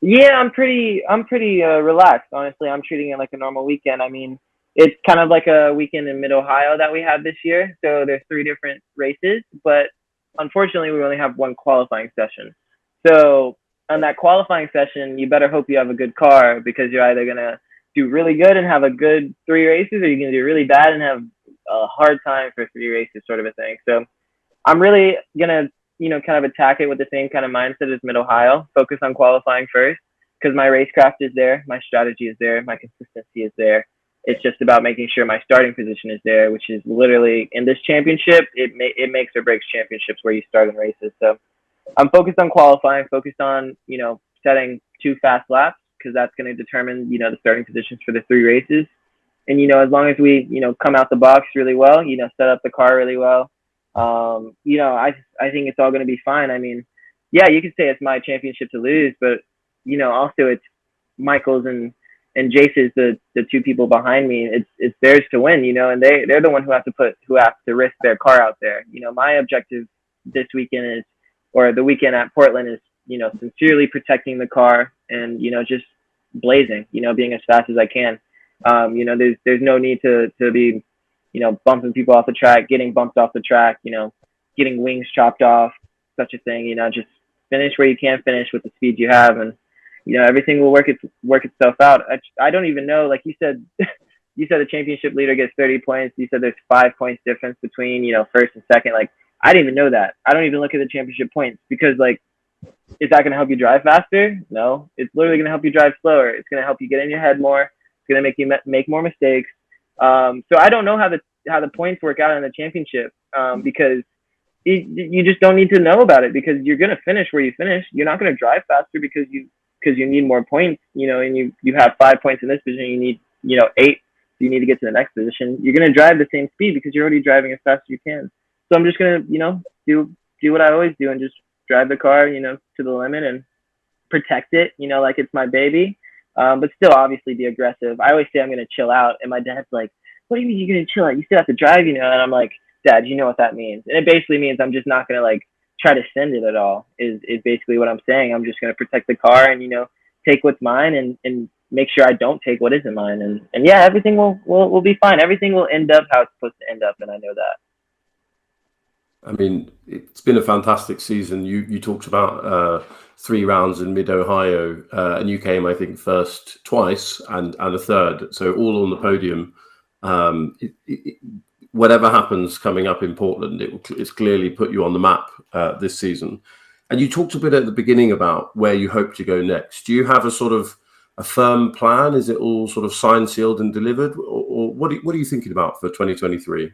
Yeah, I'm pretty relaxed. Honestly, I'm treating it like a normal weekend. I mean, it's kind of like a weekend in Mid Ohio that we have this year. So there's 3 different races, but unfortunately, we only have one qualifying session. So on that qualifying session, you better hope you have a good car, because you're either gonna do really good and have a good 3 races, or you're gonna do really bad and have a hard time for 3 races, sort of a thing. So I'm really gonna, kind of attack it with the same kind of mindset as Mid Ohio. Focus on qualifying first, because my racecraft is there, my strategy is there, my consistency is there. It's just about making sure my starting position is there, which is literally in this championship. It makes or breaks championships where you start in races. So I'm focused on qualifying, focused on setting 2 fast laps, because that's going to determine the starting positions for the 3 races. And as long as we come out the box really well, set up the car really well, I think it's all going to be fine. I mean, yeah, you could say it's my championship to lose, but also it's Michael's and Jace's, the 2 people behind me. It's theirs to win, and they're the one who have to risk their car out there. My objective this weekend is, or the weekend at Portland, is sincerely protecting the car and just blazing, being as fast as I can. There's no need to be bumping people off the track, getting bumped off the track, getting wings chopped off, such a thing. Just finish where you can finish with the speed you have, and everything will work itself out. I don't even know. Like you said, you said the championship leader gets 30 points. You said there's 5 points difference between first and second. Like, I didn't even know that. I don't even look at the championship points, because like, is that going to help you drive faster? No, it's literally going to help you drive slower. It's going to help you get in your head more. It's going to make you make more mistakes. So I don't know how the points work out in the championship, because you just don't need to know about it, because you're going to finish where you finish. You're not going to drive faster because you need more points, and you have 5 points in this position. You need 8, so you need to get to the next position. You're going to drive the same speed because you're already driving as fast as you can. So I'm just going to do what I always do, and just drive the car to the limit and protect it, like it's my baby. But still obviously be aggressive. I always say I'm going to chill out, and my dad's like, what do you mean you're going to chill out? You still have to drive, And I'm like, Dad, you know what that means. And it basically means I'm just not going to like try to send it at all, is basically what I'm saying. I'm just going to protect the car and, take what's mine, and make sure I don't take what isn't mine. And yeah, everything will be fine. Everything will end up how it's supposed to end up. And I know that. I mean, it's been a fantastic season. You talked about 3 rounds in Mid Ohio, and you came, I think, first twice and a third, so all on the podium. Whatever happens coming up in Portland, it's clearly put you on the map this season. And you talked a bit at the beginning about where you hope to go next. Do you have a sort of a firm plan? Is it all sort of signed, sealed, and delivered, or what are you thinking about for 2023?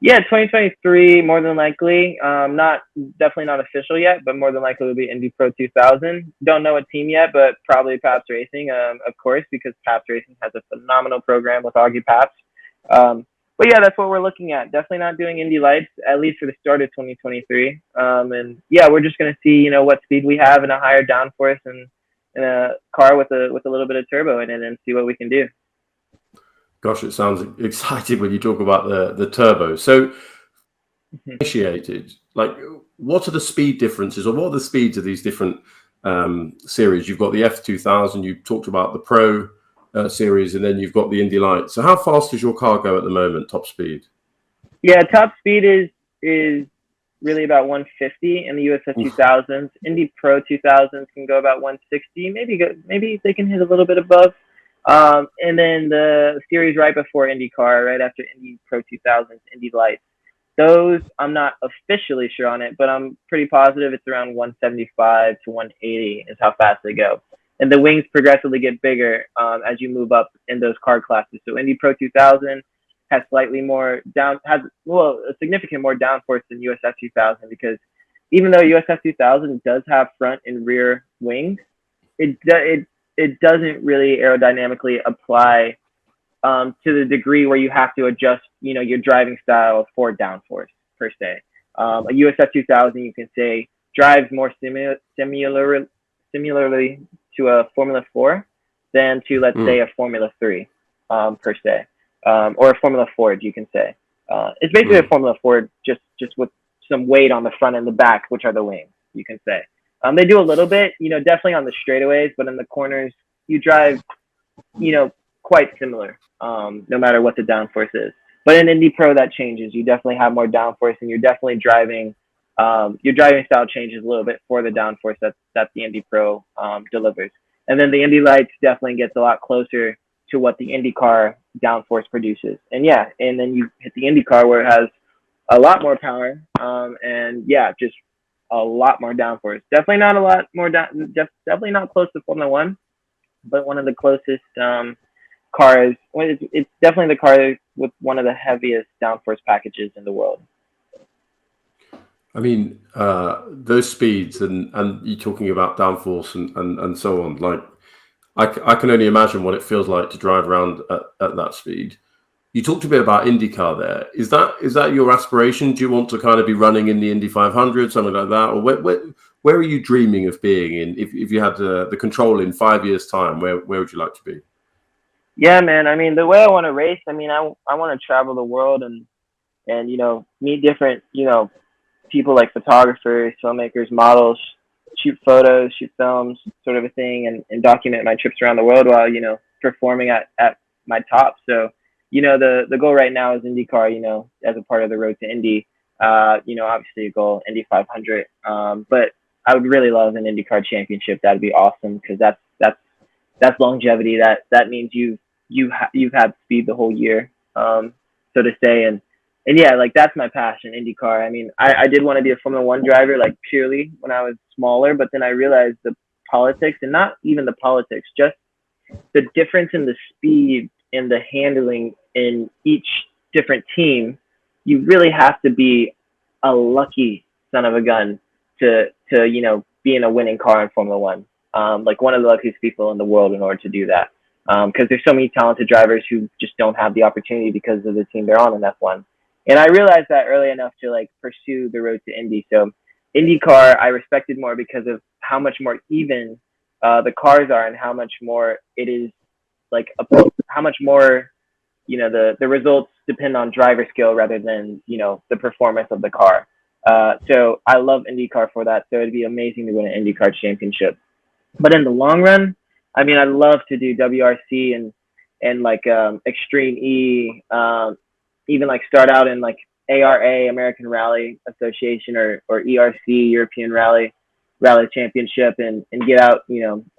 Yeah, 2023 more than likely. Definitely not official yet, but more than likely will be Indy Pro 2000. Don't know a team yet, but probably Paps Racing, of course, because Paps Racing has a phenomenal program with Augie Paps. But yeah, that's what we're looking at. Definitely not doing Indy Lights, at least for the start of 2023. And yeah, we're just gonna see what speed we have in a higher downforce and in a car with a little bit of turbo in it, and see what we can do. Gosh, it sounds exciting when you talk about the turbo. So, initiated, like, what are the speed differences, or what are the speeds of these different series? You've got the F2000, you talked about the Pro series, and then you've got the Indy Light. So how fast does your car go at the moment, top speed? Yeah, top speed is really about 150 in the USF 2000s. Indy Pro 2000s can go about 160, maybe they can hit a little bit above. And then the series right before IndyCar, right after Indy Pro 2000s, Indy Lights. Those, I'm not officially sure on it, but I'm pretty positive it's around 175 to 180 is how fast they go. And the wings progressively get bigger as you move up in those car classes. So Indy Pro 2000 has slightly more a significant more downforce than USF 2000, because even though USF 2000 does have front and rear wings, it doesn't really aerodynamically apply to the degree where you have to adjust, your driving style for downforce per se. A USF 2000, you can say, drives more similarly to a Formula 4 than to, let's say, a Formula 3. per se, or a Formula Ford, you can say. It's basically a Formula Ford, just with some weight on the front and the back, which are the wings, you can say. They do a little bit, definitely on the straightaways, but in the corners, you drive, quite similar, no matter what the downforce is. But in Indy Pro, that changes. You definitely have more downforce, and you're definitely driving. Your driving style changes a little bit for the downforce that the Indy Pro delivers. And then the Indy Lights definitely gets a lot closer to what the IndyCar downforce produces. And yeah, and then you hit the IndyCar where it has a lot more power, and yeah, just a lot more downforce. Definitely not a lot more down. Definitely not close to Formula One, but one of the closest cars. Well, it's definitely the car with one of the heaviest downforce packages in the world. I mean, those speeds and you talking about downforce and so on. Like, I can only imagine what it feels like to drive around at that speed. You talked a bit about IndyCar there. Is that your aspiration? Do you want to kind of be running in the Indy 500, something like that? Or where are you dreaming of being in? If you had the control in 5 years' time, where would you like to be? Yeah, man. I mean, the way I want to race, I mean, I want to travel the world and meet different people like photographers, filmmakers, models, shoot photos, shoot films, sort of a thing, and document my trips around the world while performing at my top. So the goal right now is IndyCar, as a part of the road to Indy. Obviously a goal Indy 500. But I would really love an IndyCar championship. That'd be awesome because that's longevity. That means you've had speed the whole year, so to say, and yeah, like that's my passion, IndyCar. I mean, I did want to be a Formula One driver, like purely when I was smaller, but then I realized the politics, and not even the politics, just the difference in the speed and the handling in each different team. You really have to be a lucky son of a gun to be in a winning car in Formula One. Like one of the luckiest people in the world in order to do that. Because there's so many talented drivers who just don't have the opportunity because of the team they're on in F1. And I realized that early enough to like pursue the road to Indy. So IndyCar I respected more because of how much more even the cars are and how much more it is like how much more the results depend on driver skill rather than the performance of the car. So I love IndyCar for that. So it'd be amazing to win an IndyCar championship. But in the long run, I mean, I'd love to do WRC and like Extreme E, even like start out in like ARA, American Rally Association, or ERC, European Rally Championship, and get out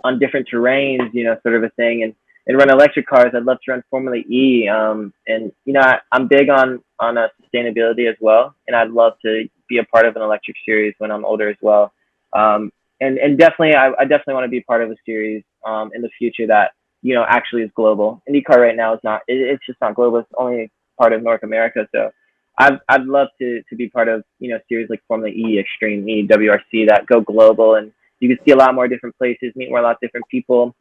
on different terrains, sort of a thing, and run electric cars. I'd love to run Formula E, and I'm big on sustainability as well, and I'd love to be a part of an electric series when I'm older as well. And definitely, I definitely want to be part of a series in the future that actually is global. IndyCar right now is not. It's just not global. It's only part of North America. So I'd love to be part of series like Formula E, Extreme E, WRC that go global, and you can see a lot more different places, meet more a lot of different people.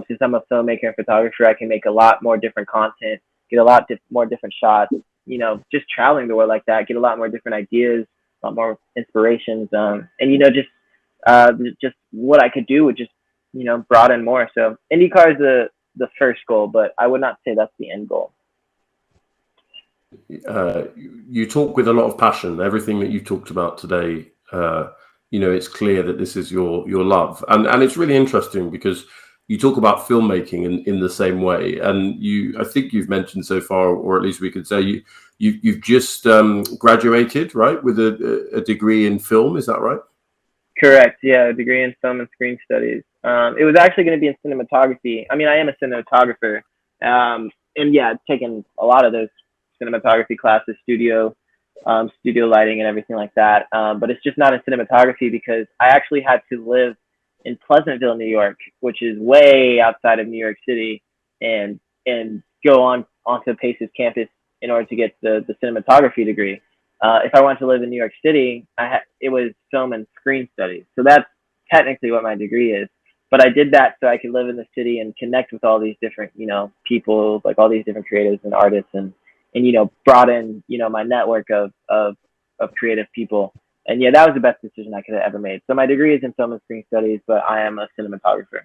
Since I'm a filmmaker and photographer, I can make a lot more different content, get a lot more different shots. Just traveling the world like that, get a lot more different ideas, a lot more inspirations, and just what I could do would just broaden more. So IndyCar is the first goal, but I would not say that's the end goal. You talk with a lot of passion. Everything that you talked about today, it's clear that this is your love, and it's really interesting because you talk about filmmaking in the same way, and I think you've mentioned so far, or at least we could say you've just graduated, right, with a degree in film. Is that right? Correct. Yeah, a degree in film and screen studies. It was actually going to be in cinematography. I mean, I am a cinematographer, and yeah, I've taken a lot of those cinematography classes, studio lighting, and everything like that. But it's just not in cinematography because I actually had to live in Pleasantville, New York, which is way outside of New York City, and go onto Pace's campus in order to get the cinematography degree. If I wanted to live in New York City, it was film and screen studies. So that's technically what my degree is. But I did that so I could live in the city and connect with all these different, people, like all these different creatives and artists, and broaden, my network of creative people. And yeah, that was the best decision I could have ever made. So my degree is in film and screen studies, but I am a cinematographer.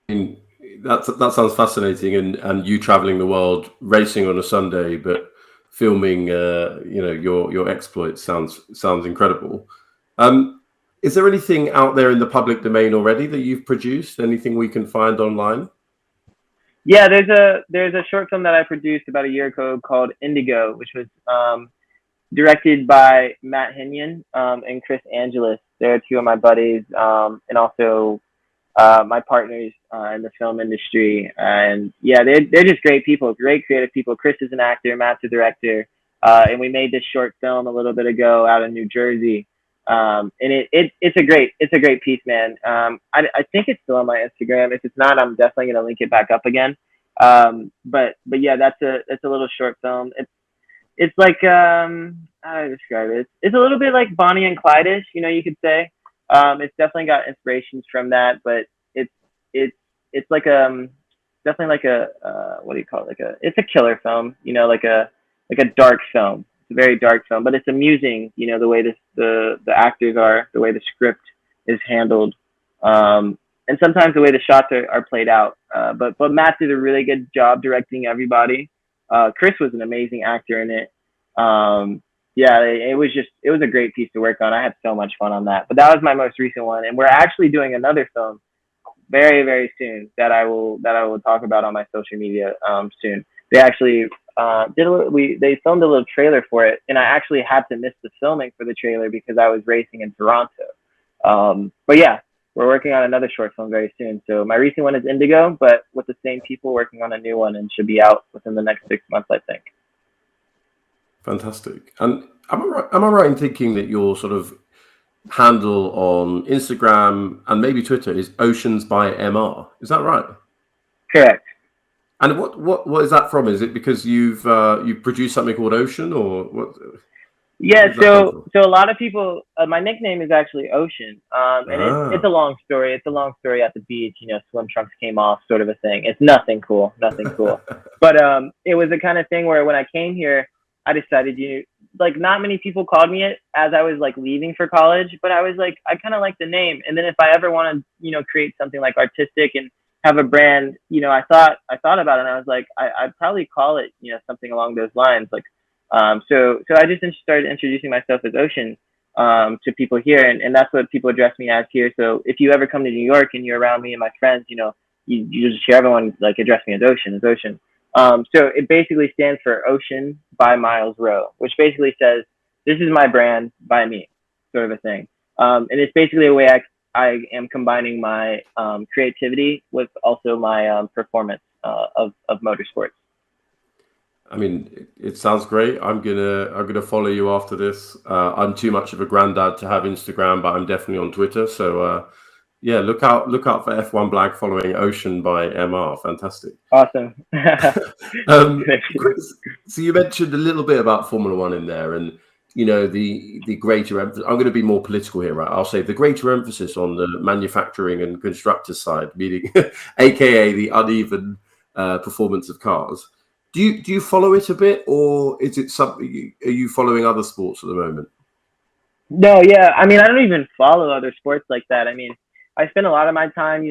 And That sounds fascinating, and you traveling the world, racing on a Sunday, but filming, your exploits sounds incredible. Um, is there anything out there in the public domain already that you've produced? Anything we can find online? Yeah, there's a short film that I produced about a year ago called Indigo, which was directed by Matt Hinion and Chris Angeles. They're two of my buddies, and also my partners in the film industry. And yeah, they're just great people, great creative people. Chris is an actor, Matt's a director, and we made this short film a little bit ago out of New Jersey. And it's a great piece, man. I think it's still on my Instagram. If it's not, I'm definitely gonna link it back up again. But yeah, that's a little short film. It's like how do I describe it? It's a little bit like Bonnie and Clyde-ish, you could say. It's definitely got inspirations from that, but it's it's it's like definitely like a what do you call it? It's a killer film, like a dark film. It's a very dark film, but it's amusing, the way the actors are, the way the script is handled, and sometimes the way the shots are played out. But Matt did a really good job directing everybody. Chris was an amazing actor in it. Yeah, it was a great piece to work on. I had so much fun on that. But that was my most recent one, and we're actually doing another film very very soon that I will talk about on my social media soon. They actually they filmed a little trailer for it, and I actually had to miss the filming for the trailer because I was racing in Toronto. But yeah, we're working on another short film very soon. So my recent one is Indigo, but with the same people working on a new one, and should be out within the next 6 months, I think. Fantastic. And am I right in thinking that your sort of handle on Instagram and maybe Twitter is Oceans by MR? Is that right? Correct. And what is that from? Is it because you've produced something called Ocean, or what? Where Yeah, does that come so from? so a lot of people, my nickname is actually Ocean, and it's a Ah, long story. It's a long story at the beach. Swim trunks came off, sort of a thing. It's nothing cool, nothing cool. But it was the kind of thing where when I came here, I decided, like not many people called me it as I was like leaving for college, but I was like, I kind of like the name. And then if I ever want to, create something like artistic and have a brand, I thought about it, and I was like, I'd probably call it, something along those lines, like so I just started introducing myself as Ocean to people here, and that's what people address me as here. So if you ever come to New York and you're around me and my friends, you just hear everyone like address me as Ocean, as Ocean. So it basically stands for Ocean by Myles Rowe, which basically says this is my brand by me, sort of a thing. And it's basically a way I am combining my creativity with also my performance of motorsports. I mean, it sounds great. I'm gonna follow you after this. I'm too much of a granddad to have Instagram, but I'm definitely on Twitter. So yeah, look out for F1 Black following Ocean by MR. Fantastic. Awesome. So you mentioned a little bit about Formula One in there, and the greater emphasis. I'm going to be more political here, right? I'll say the greater emphasis on the manufacturing and constructor side, meaning, aka the uneven performance of cars. Do you follow it a bit, or is it something? Are you following other sports at the moment? No, yeah. I mean, I don't even follow other sports like that. I mean, I spend a lot of my time,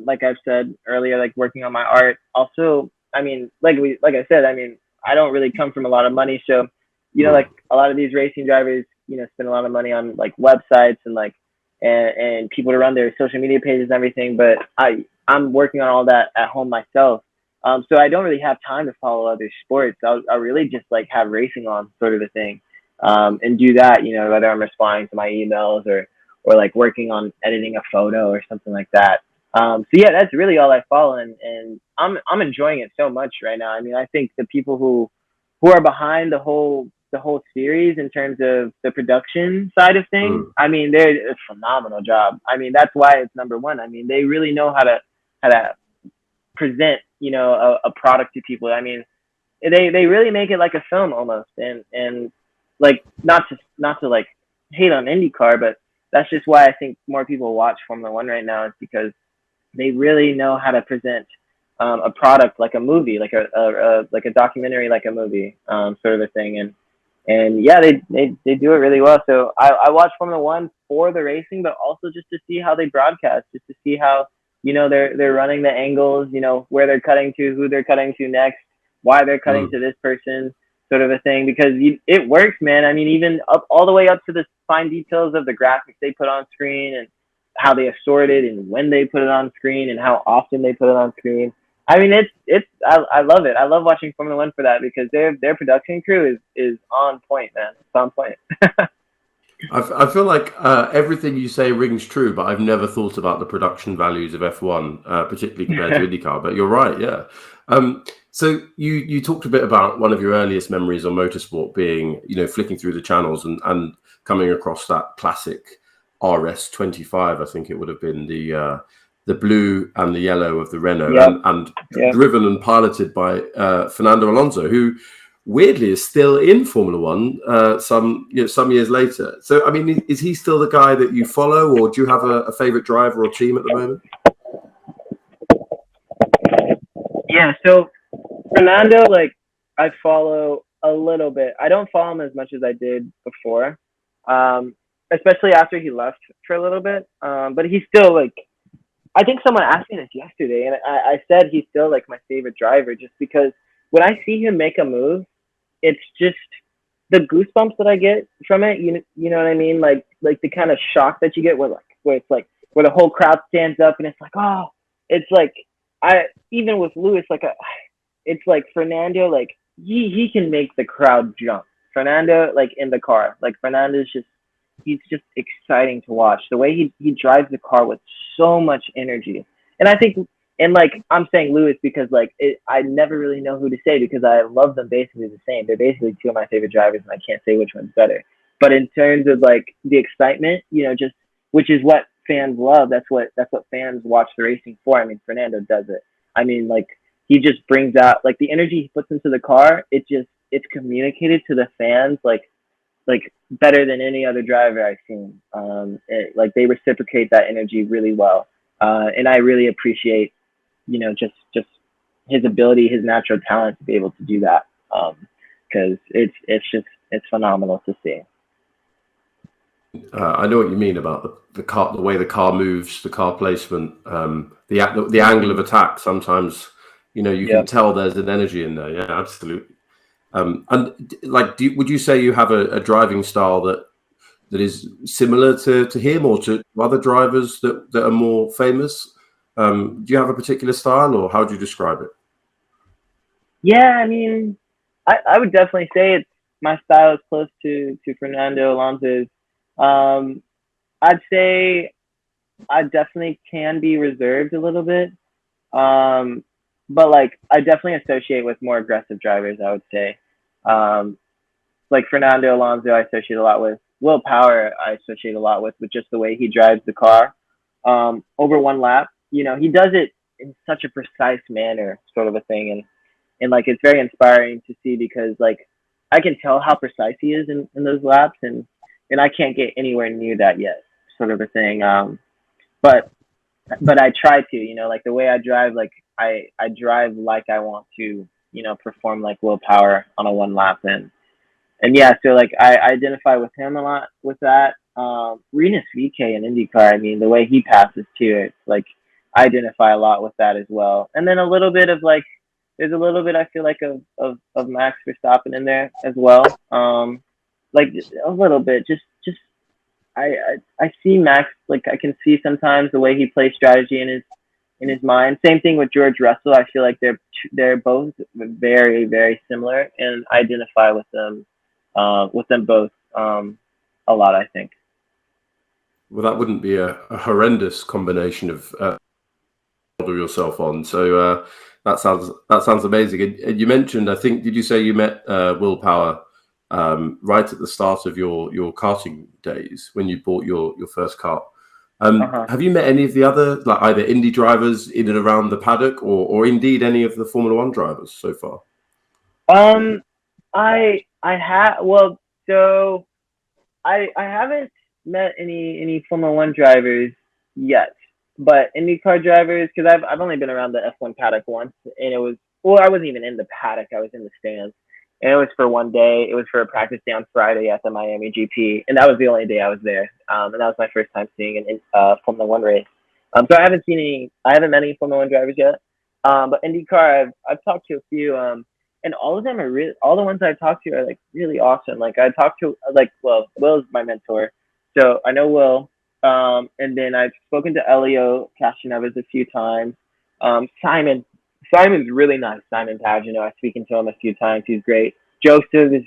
like I've said earlier, like working on my art. Also, I mean, like I said, I mean, I don't really come from a lot of money, so Hmm. like a lot of these racing drivers, spend a lot of money on like websites and like and people to run their social media pages and everything. But I'm working on all that at home myself. So I don't really have time to follow other sports. I'll really just like have racing on, sort of a thing, and do that. Whether I'm responding to my emails or like working on editing a photo or something like that. So yeah, that's really all I follow, and I'm enjoying it so much right now. I mean, I think the people who are behind the whole series in terms of the production side of things, Hmm. I mean, they're a phenomenal job. I mean, that's why it's number one. I mean, they really know how to present, a product to people. I mean, they really make it like a film almost, and like not to like hate on IndyCar, but that's just why I think more people watch Formula One right now, is because they really know how to present a product like a movie, like a documentary, like a movie, sort of a thing, and yeah, they do it really well. So I watch Formula One for the racing, but also just to see how they broadcast, just to see how they're running the angles, where they're cutting to, who they're cutting to next, why they're cutting Mm. to this person, sort of a thing. Because it works, man. I mean, even up all the way up to the fine details of the graphics they put on screen and how they assort it and when they put it on screen and how often they put it on screen. I mean, I love it. I love watching Formula One for that because their production crew is on point, man. It's on point. I feel like everything you say rings true, but I've never thought about the production values of F1, particularly compared to IndyCar. But you're right, yeah. So you talked a bit about one of your earliest memories on motorsport being, flicking through the channels and coming across that classic RS25. I think it would have been the blue and the yellow of the Renault, Yep. and Yep. driven and piloted by Fernando Alonso, who weirdly is still in Formula One some years later. So, I mean, is he still the guy that you follow, or do you have a favorite driver or team at the moment? Yeah. So Fernando, like, I follow a little bit. I don't follow him as much as I did before, especially after he left for a little bit. But he's still like, I think someone asked me this yesterday, and I said he's still like my favorite driver, just because when I see him make a move, it's just the goosebumps that I get from it. You know what I mean? Like the kind of shock that you get where it's like where the whole crowd stands up and it's like, oh, it's like I even with Lewis, it's like Fernando, like he can make the crowd jump. Fernando, like in the car, like Fernando's just he's just exciting to watch. The way he drives the car with so much energy, and I think and like I'm saying Lewis because I never really know who to say because I love them basically the same. They're basically two of my favorite drivers, and I can't say which one's better. But in terms of like the excitement, just which is what fans love. That's what fans watch the racing for. I mean, Fernando does it. I mean, like he just brings out like the energy he puts into the car. It's communicated to the fans like better than any other driver I've seen. Like they reciprocate that energy really well, and I really appreciate just his ability, his natural talent to be able to do that. Because it's phenomenal to see. I know what you mean about the car, the way the car moves, the car placement, the angle of attack. Sometimes, you can Yep. tell there's an energy in there. Yeah, absolutely. And like, would you say you have a driving style that is similar to him or to other drivers that are more famous? Do you have a particular style, or how do you describe it? Yeah, I mean, I would definitely say it's my style is close to Fernando Alonso's. Um, I'd say I definitely can be reserved a little bit. Um, but like I definitely associate with more aggressive drivers, I would say. Um, like Fernando Alonso, I associate a lot with. Will Power, I associate a lot with just the way he drives the car. Over one lap, he does it in such a precise manner, sort of a thing, and like it's very inspiring to see because like I can tell how precise he is in those laps, and I can't get anywhere near that yet, sort of a thing. But I try to, like the way I drive, like I drive like I want to, perform like Will Power on a one lap, and yeah, so like I identify with him a lot with that. Renus VK in IndyCar, I mean, the way he passes too, it's like I identify a lot with that as well. And then a little bit of like, there's a little bit I feel like of Max Verstappen in there as well. Like a little bit, just I see Max, like I can see sometimes the way he plays strategy in his mind. Same thing with George Russell. I feel like they're both very very similar, and I identify with them both a lot. I think. Well, that wouldn't be a horrendous combination of model yourself on. So that sounds amazing. And you mentioned, I think, did you say you met Will Power right at the start of your karting days when you bought your first car? Have you met any of the other, like either Indy drivers in and around the paddock, or indeed any of the Formula One drivers so far? I have well, so I haven't met any Formula One drivers yet, but IndyCar drivers because I've only been around the F1 paddock once, and it was well I wasn't even in the paddock, I was in the stands, and it was for one day. It was for a practice day on Friday at the Miami GP, and that was the only day I was there, and that was my first time seeing an Formula One race. So I haven't met any Formula One drivers yet. But IndyCar, I've talked to a few, and all of them are really, all the ones I've talked to are like really awesome. Like I talked to, like, well, Will's my mentor, so I know Will. And then I've spoken to Elio Castroneves a few times. Simon, Simon's really nice. Simon Pagino, I've spoken to him a few times. He's great. Joseph is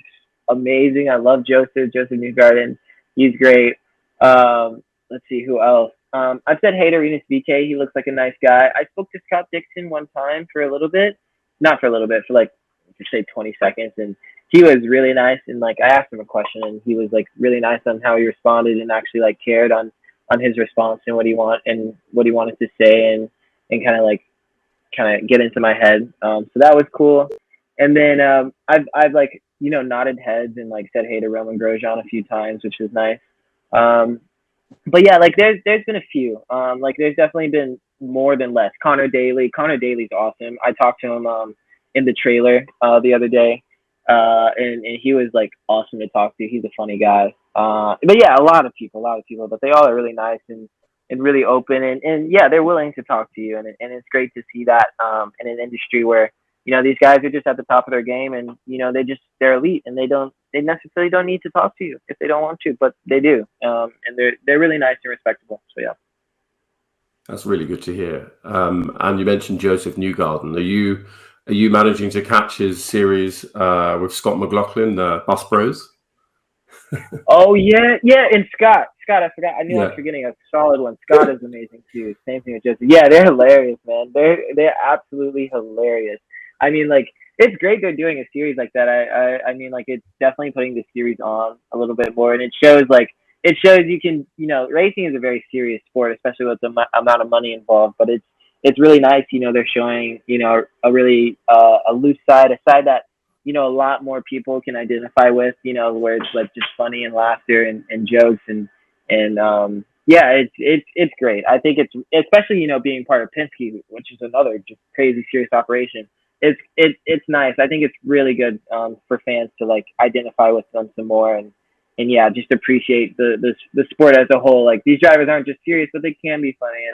amazing. I love Joseph. Joseph Newgarden, he's great. Let's see who else. I've said hey to Renus VK. He looks like a nice guy. I spoke to Scott Dixon one time for a little bit, not for a little bit, for like, just say 20 seconds, and he was really nice. And like I asked him a question, and he was like really nice on how he responded, and actually like cared on his response and what he wanted to say, and kind of get into my head. So that was cool. And then I've like nodded heads and like said hey to Roman Grosjean a few times, which was nice. Um, but yeah, like there's been a few. Like there's definitely been more than less. Connor Daly. Connor Daly's awesome. I talked to him in the trailer the other day. And he was like awesome to talk to. He's a funny guy. But yeah, a lot of people, but they all are really nice and really open, and yeah, they're willing to talk to you, and it's great to see that in an industry where these guys are just at the top of their game, and they're elite, and they necessarily don't need to talk to you if they don't want to, but they do, and they're really nice and respectable. So yeah. That's really good to hear. And you mentioned Joseph Newgarden. Are you managing to catch his series with Scott McLaughlin, Bus Bros? Oh yeah, yeah, and Scott, I forgot. I knew I was Yeah. forgetting a solid one. Scott is amazing too. Same thing with Joseph. Yeah, they're hilarious, man. They're absolutely hilarious. I mean, like it's great they're doing a series like that. I mean, like it's definitely putting the series on a little bit more, and it shows you can racing is a very serious sport, especially with the amount of money involved. But it's really nice. They're showing a really a loose side, a side that a lot more people can identify with, where it's like just funny and laughter and jokes and yeah, it's great. I think it's especially being part of Penske, which is another just crazy serious operation. It's nice. I think it's really good for fans to like identify with them some more and yeah, just appreciate the sport as a whole. Like these drivers aren't just serious, but they can be funny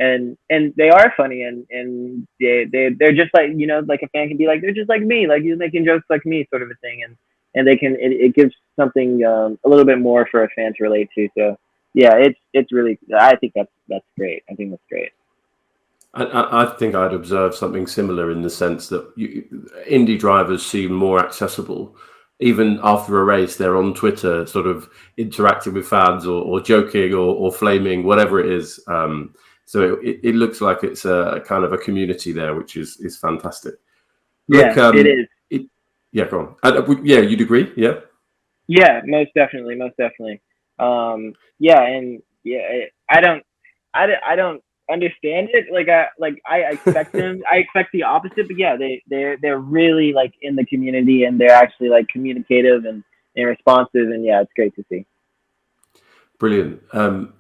and they are funny and they're just like like a fan can be like they're just like me, like you're making jokes like me, sort of a thing, and they can it gives something a little bit more for a fan to relate to. So yeah, it's really, I think that's great. I think that's great. I think I'd observe something similar in the sense that indie drivers seem more accessible. Even after a race, they're on Twitter, sort of interacting with fans or joking or flaming, whatever it is. So it looks like it's a kind of a community there, which is fantastic. Yeah, Look, it is. yeah, go on. Yeah, you'd agree? Yeah. Yeah, most definitely, most definitely. Yeah, and yeah, I don't understand it. I expect them. I expect the opposite, but yeah, they're really like in the community, and they're actually like communicative and responsive, and yeah, it's great to see. Brilliant.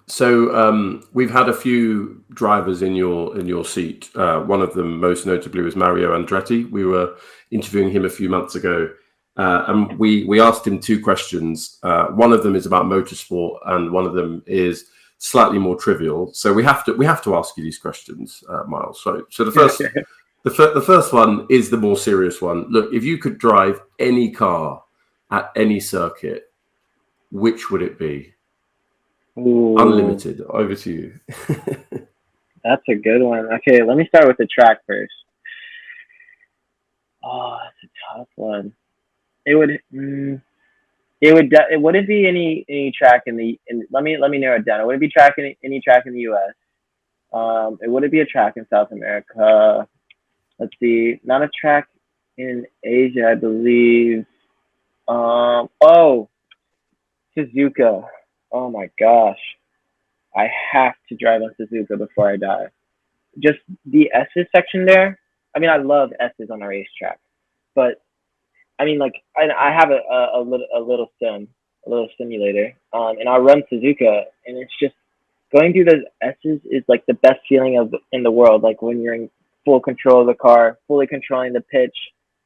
So we've had a few drivers in your seat. One of them, most notably, was Mario Andretti. We were interviewing him a few months ago, and we asked him two questions. One of them is about motorsport, and one of them is slightly more trivial. So we have to ask you these questions, Myles. So the first one is the more serious one. Look, if you could drive any car at any circuit, which would it be? Ooh, Unlimited. Over to you. that's a good one. Okay, let me start with the track first. Oh, that's a tough one. It would. It wouldn't be any track let me narrow it down. It wouldn't be any track in the U.S. It wouldn't be a track in South America. Let's see, not a track in Asia, I believe. Oh, Suzuka. Oh my gosh, I have to drive on Suzuka before I die. Just the S's section there. I mean, I love S's on a racetrack, but I mean, like I have a little a little simulator, and I run Suzuka, and it's just going through those S's is like the best feeling in the world. Like when you're in full control of the car, fully controlling the pitch,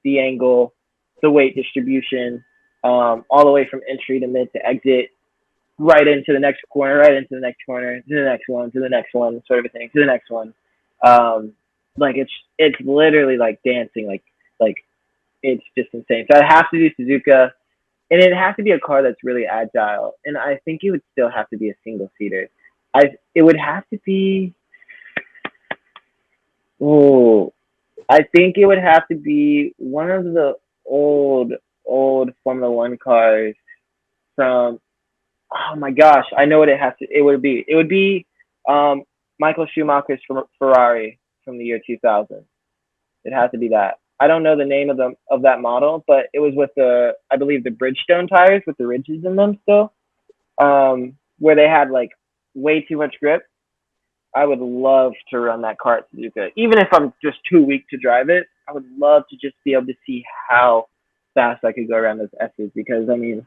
the angle, the weight distribution, all the way from entry to mid to exit. right into the next corner, right into the next corner, to the next one, to the next one, sort of a thing, to the next one. Um, like it's literally like dancing, like it's just insane. So I have to do Suzuka, and it has to be a car that's really agile. And I think it would still have to be a single seater. It would have to be. Oh, I think it would have to be one of the old Formula One cars from. Oh my gosh, I know what it has to. It would be. It would be um, Michael Schumacher's Ferrari from the year 2000. It has to be that. I don't know the name of that model, but it was with I believe the Bridgestone tires with the ridges in them still, where they had like way too much grip. I would love to run that car at Suzuka, even if I'm just too weak to drive it. I would love to just be able to see how fast I could go around those S's, because I mean,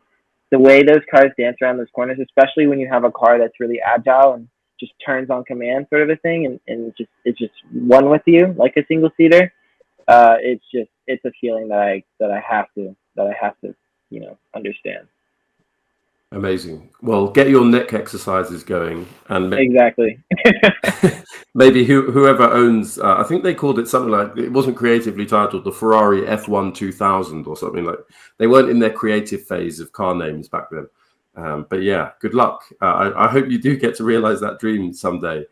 the way those cars dance around those corners, especially when you have a car that's really agile and just turns on command, sort of a thing, and it's just one with you like a single seater. It's a feeling that I have to understand. Amazing. Well, get your neck exercises going, and Exactly. maybe whoever owns, I think they called it something like, it wasn't creatively titled the Ferrari F1 2000 or something like. They weren't in their creative phase of car names back then. But yeah, good luck. I hope you do get to realize that dream someday.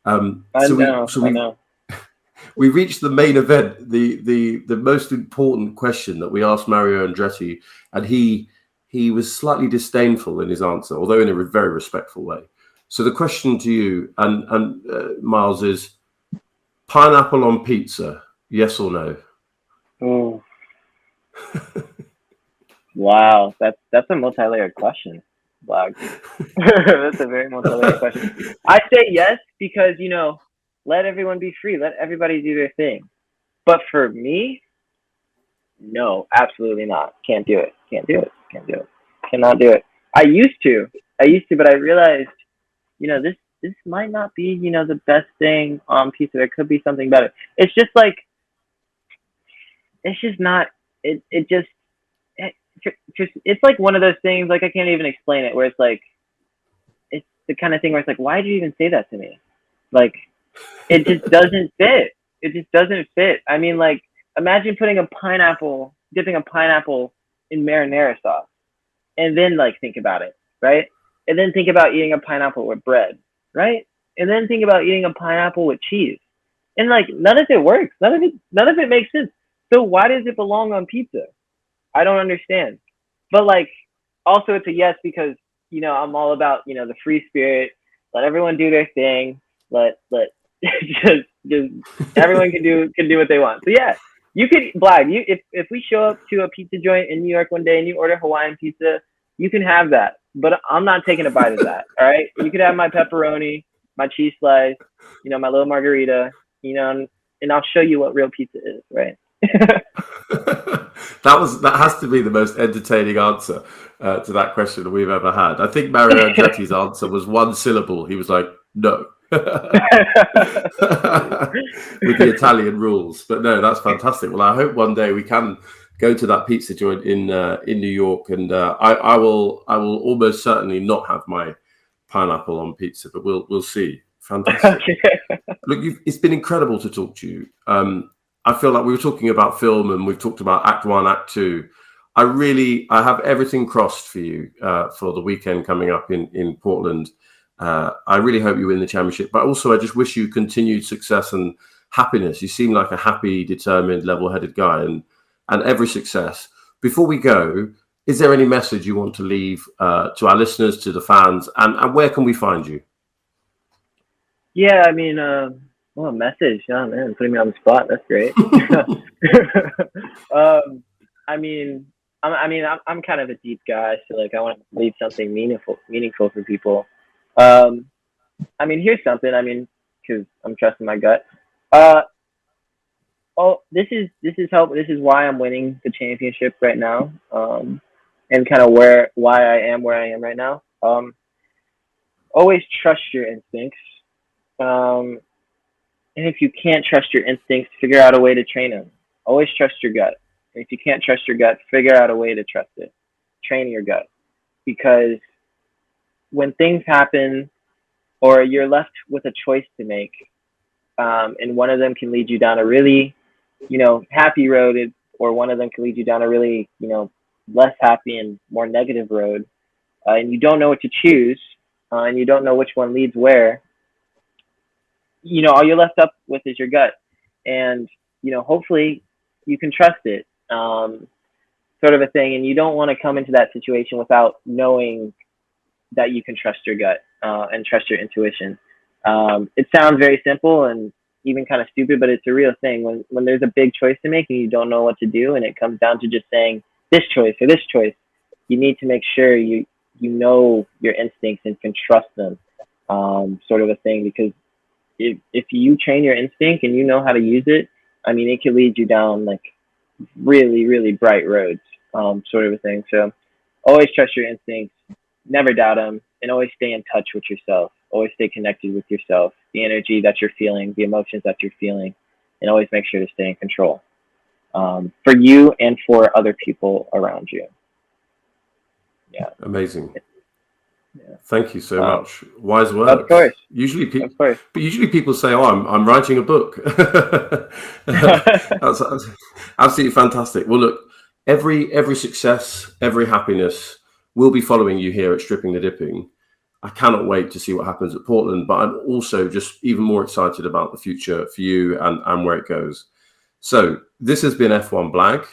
I know. We reached the main event, the most important question that we asked Mario Andretti, and he was slightly disdainful in his answer, although in a very respectful way. So the question to you and Myles is: pineapple on pizza, yes or no? Oh, wow, that's a multi-layered question, Blag. That's a very multi-layered question. I say yes because let everyone be free, let everybody do their thing. But for me, no, absolutely not. Can't do it. Can't do it. Can't do it. Cannot do it. I used to, but I realized, this might not be, the best thing on pizza. There could be something better. It's just like, it's just not. It just, it's like one of those things. Like I can't even explain it. Where it's like, it's the kind of thing where it's like, why did you even say that to me? Like, it just doesn't fit. It just doesn't fit. I mean, like, imagine dipping a pineapple in marinara sauce, and then like think about it, right? And then think about eating a pineapple with bread, right? And then think about eating a pineapple with cheese, and like none of it works. None of it makes sense. So why does it belong on pizza? I don't understand. But like, also it's a yes because I'm all about the free spirit. Let everyone do their thing. Let just everyone can do what they want. So yeah, you could Blag. If we show up to a pizza joint in New York one day and you order Hawaiian pizza, you can have that. But I'm not taking a bite of that. All right, you could have my pepperoni, my cheese slice, my little margarita, and I'll show you what real pizza is. Right. That has to be the most entertaining answer to that question that we've ever had. I think Mario Andretti's answer was one syllable. He was like, no. With the Italian rules. But no, that's fantastic. Well, I hope one day we can go to that pizza joint in New York, and I will almost certainly not have my pineapple on pizza, but we'll see. Fantastic. Okay. Look, it's been incredible to talk to you. I feel like we were talking about film, and we've talked about Act 1, Act 2. I have everything crossed for you for the weekend coming up in Portland. I really hope you win the championship, but also I just wish you continued success and happiness. You seem like a happy, determined, level-headed guy, and every success. Before we go, is there any message you want to leave to our listeners, to the fans, and where can we find you? Yeah, I mean, a message. Oh man, putting me on the spot. That's great. I'm kind of a deep guy, so like I want to leave something meaningful for people. Here's something. Because I'm trusting my gut. This is help. This is why I'm winning the championship right now. And kind of why I am where I am right now. Always trust your instincts. And if you can't trust your instincts, figure out a way to train them. Always trust your gut. And if you can't trust your gut, figure out a way to trust it. Train your gut, because when things happen or you're left with a choice to make, and one of them can lead you down a really, happy road, or one of them can lead you down a really, less happy and more negative road, and you don't know what to choose, and you don't know which one leads where, all you're left up with is your gut. And, hopefully you can trust it, sort of a thing. And you don't want to come into that situation without knowing that you can trust your gut, and trust your intuition. It sounds very simple and even kind of stupid, but it's a real thing. When there's a big choice to make and you don't know what to do, and it comes down to just saying this choice or this choice, you need to make sure you know your instincts and can trust them, sort of a thing. Because if you train your instinct and you know how to use it, I mean, it can lead you down like really, really bright roads, sort of a thing. So always trust your instincts, never doubt them, and always stay in touch with yourself. Always stay connected with yourself, the energy that you're feeling, the emotions that you're feeling, and always make sure to stay in control, for you and for other people around you. Yeah. Amazing. Yeah. Thank you so much. Wise words. Of course. Usually people say, "Oh, I'm writing a book." that's absolutely fantastic. Well, look, every success, every happiness will be following you here at Stripping the Dipping. I cannot wait to see what happens at Portland, but I'm also just even more excited about the future for you and where it goes. So this has been F1 Blag,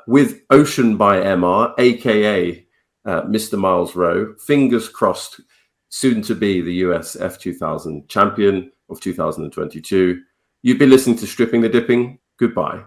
with Ocean by MR, aka Mr. Myles Rowe. Fingers crossed, soon to be the US F2000 champion of 2022. You've been listening to Stripping the Dipping. Goodbye.